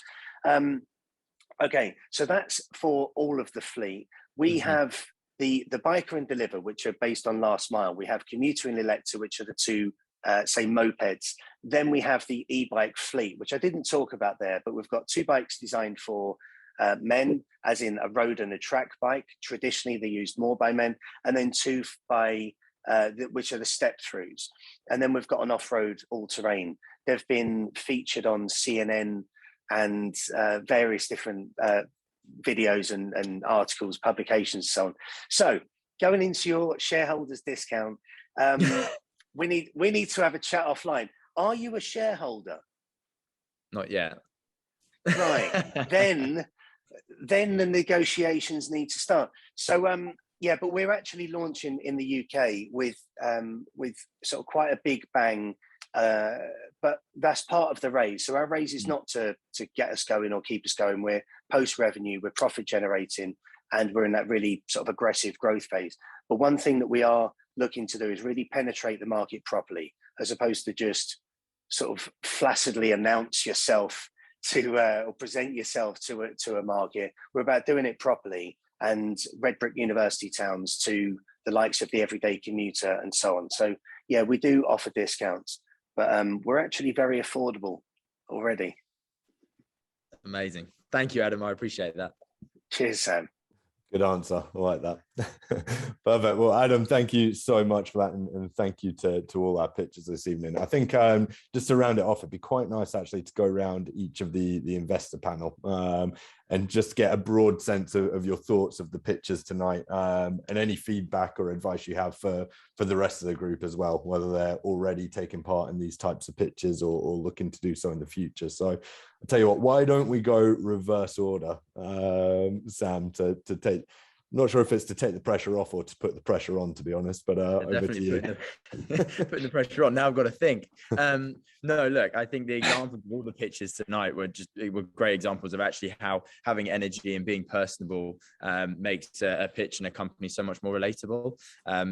Okay, so that's for all of the fleet. We have the Biker and Deliver, which are based on last mile. We have Commuter and Elector, which are the two, say, mopeds. Then we have the e-bike fleet, which I didn't talk about there, but we've got 2 bikes designed for men, as in a road and a track bike. Traditionally, they're used more by men, and then 2 by which are the step throughs. And then we've got an off-road all-terrain. They've been featured on CNN and various different videos and articles, publications, so on. So going into your shareholders discount, we need to have a chat offline. Are you a shareholder? Not yet. Right. then the negotiations need to start. So yeah, but we're actually launching in the UK with sort of quite a big bang. But that's part of the raise. So our raise is not to get us going or keep us going. We're post-revenue, we're profit generating, and we're in that really sort of aggressive growth phase. But one thing that we are looking to do is really penetrate the market properly, as opposed to just sort of flaccidly announce yourself to or present yourself to a market. We're about doing it properly and red brick university towns to the likes of the everyday commuter and so on. So yeah, we do offer discounts, but we're actually very affordable already. Amazing. Thank you, Adam. I appreciate that. Cheers, Sam. Good answer. I like that. Perfect. Well, Adam, thank you so much for that. And thank you to all our pitchers this evening. I think just to round it off, it'd be quite nice actually to go around each of the investor panel and just get a broad sense of your thoughts of the pitches tonight and any feedback or advice you have for the rest of the group as well, whether they're already taking part in these types of pitches or looking to do so in the future. So I'll tell you what, why don't we go reverse order, Sam, to take, I'm not sure if it's to take the pressure off or to put the pressure on, to be honest, but over to you. Putting the pressure on. Now I've got to think. No, look, I think the examples of all the pitches tonight were great examples of actually how having energy and being personable makes a pitch and a company so much more relatable.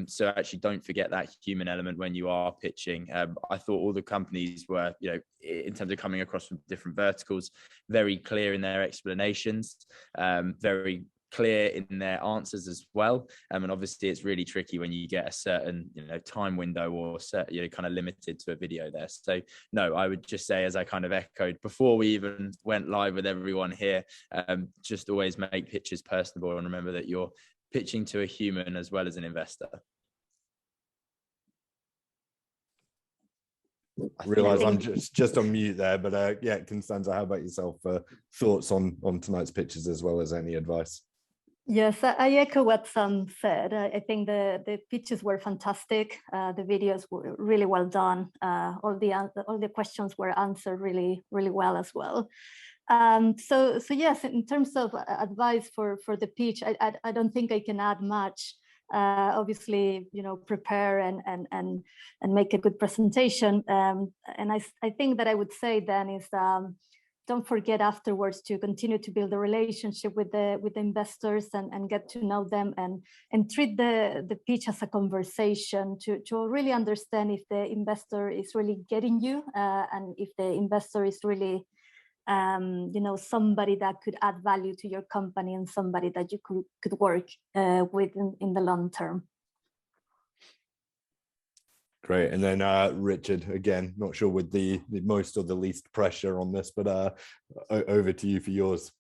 So actually don't forget that human element when you are pitching. I thought all the companies were, in terms of coming across from different verticals, very clear in their explanations, very clear in their answers as well. And obviously it's really tricky when you get a certain time window or kind of limited to a video there. So no, I would just say, as I kind of echoed before we even went live with everyone here, just always make pitches personable and remember that you're pitching to a human as well as an investor. I realize I'm just on mute there, but yeah, Constanza, how about yourself? Thoughts on tonight's pitches as well as any advice? Yes, I echo what Sam said. I think the pitches were fantastic. The videos were really well done. All the questions were answered really well as well. So yes, in terms of advice for the pitch, I don't think I can add much. Obviously, prepare and make a good presentation. And I think that I would say then is don't forget afterwards to continue to build a relationship with the investors and get to know them and treat the pitch as a conversation to really understand if the investor is really getting you and if the investor is really somebody that could add value to your company and somebody that you could work with in the long term. Great. And then Richard, again, not sure with the most or the least pressure on this, but over to you for yours.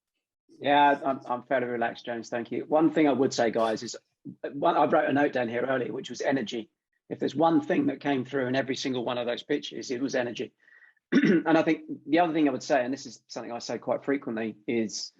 Yeah, I'm fairly relaxed, James. Thank you. One thing I would say, guys, is I wrote a note down here earlier, which was energy. If there's one thing that came through in every single one of those pitches, it was energy. And I think the other thing I would say, and this is something I say quite frequently, is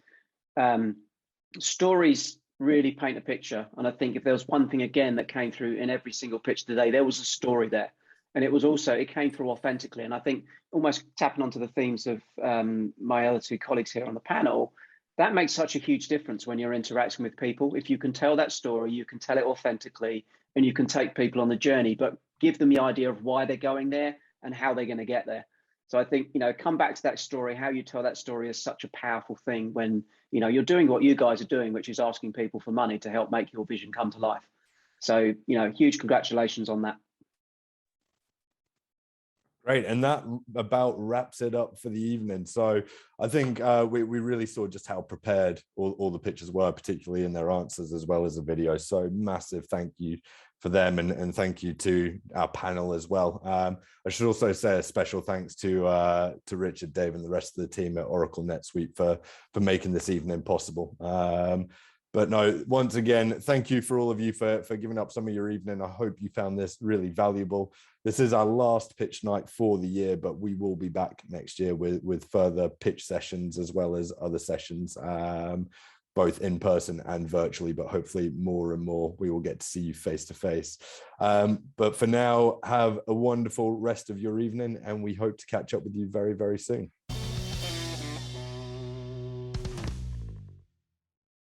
stories really paint a picture. And I think if there was one thing again that came through in every single pitch today, there was a story there. And it came through authentically. And I think almost tapping onto the themes of my other two colleagues here on the panel, that makes such a huge difference when you're interacting with people. If you can tell that story, you can tell it authentically and you can take people on the journey, but give them the idea of why they're going there and how they're going to get there. So I think, come back to that story. How you tell that story is such a powerful thing when, you're doing what you guys are doing, which is asking people for money to help make your vision come to life. So, huge congratulations on that. Great, and that about wraps it up for the evening. So I think we really saw just how prepared all the pitchers were, particularly in their answers as well as the video. So massive thank you for them, and thank you to our panel as well. I should also say a special thanks to Richard, Dave, and the rest of the team at Oracle NetSuite for making this evening possible. But no, once again, thank you for all of you for giving up some of your evening. I hope you found this really valuable. This is our last pitch night for the year, but we will be back next year with further pitch sessions as well as other sessions, both in person and virtually, but hopefully more and more we will get to see you face to face. But for now, have a wonderful rest of your evening, and we hope to catch up with you very, very soon.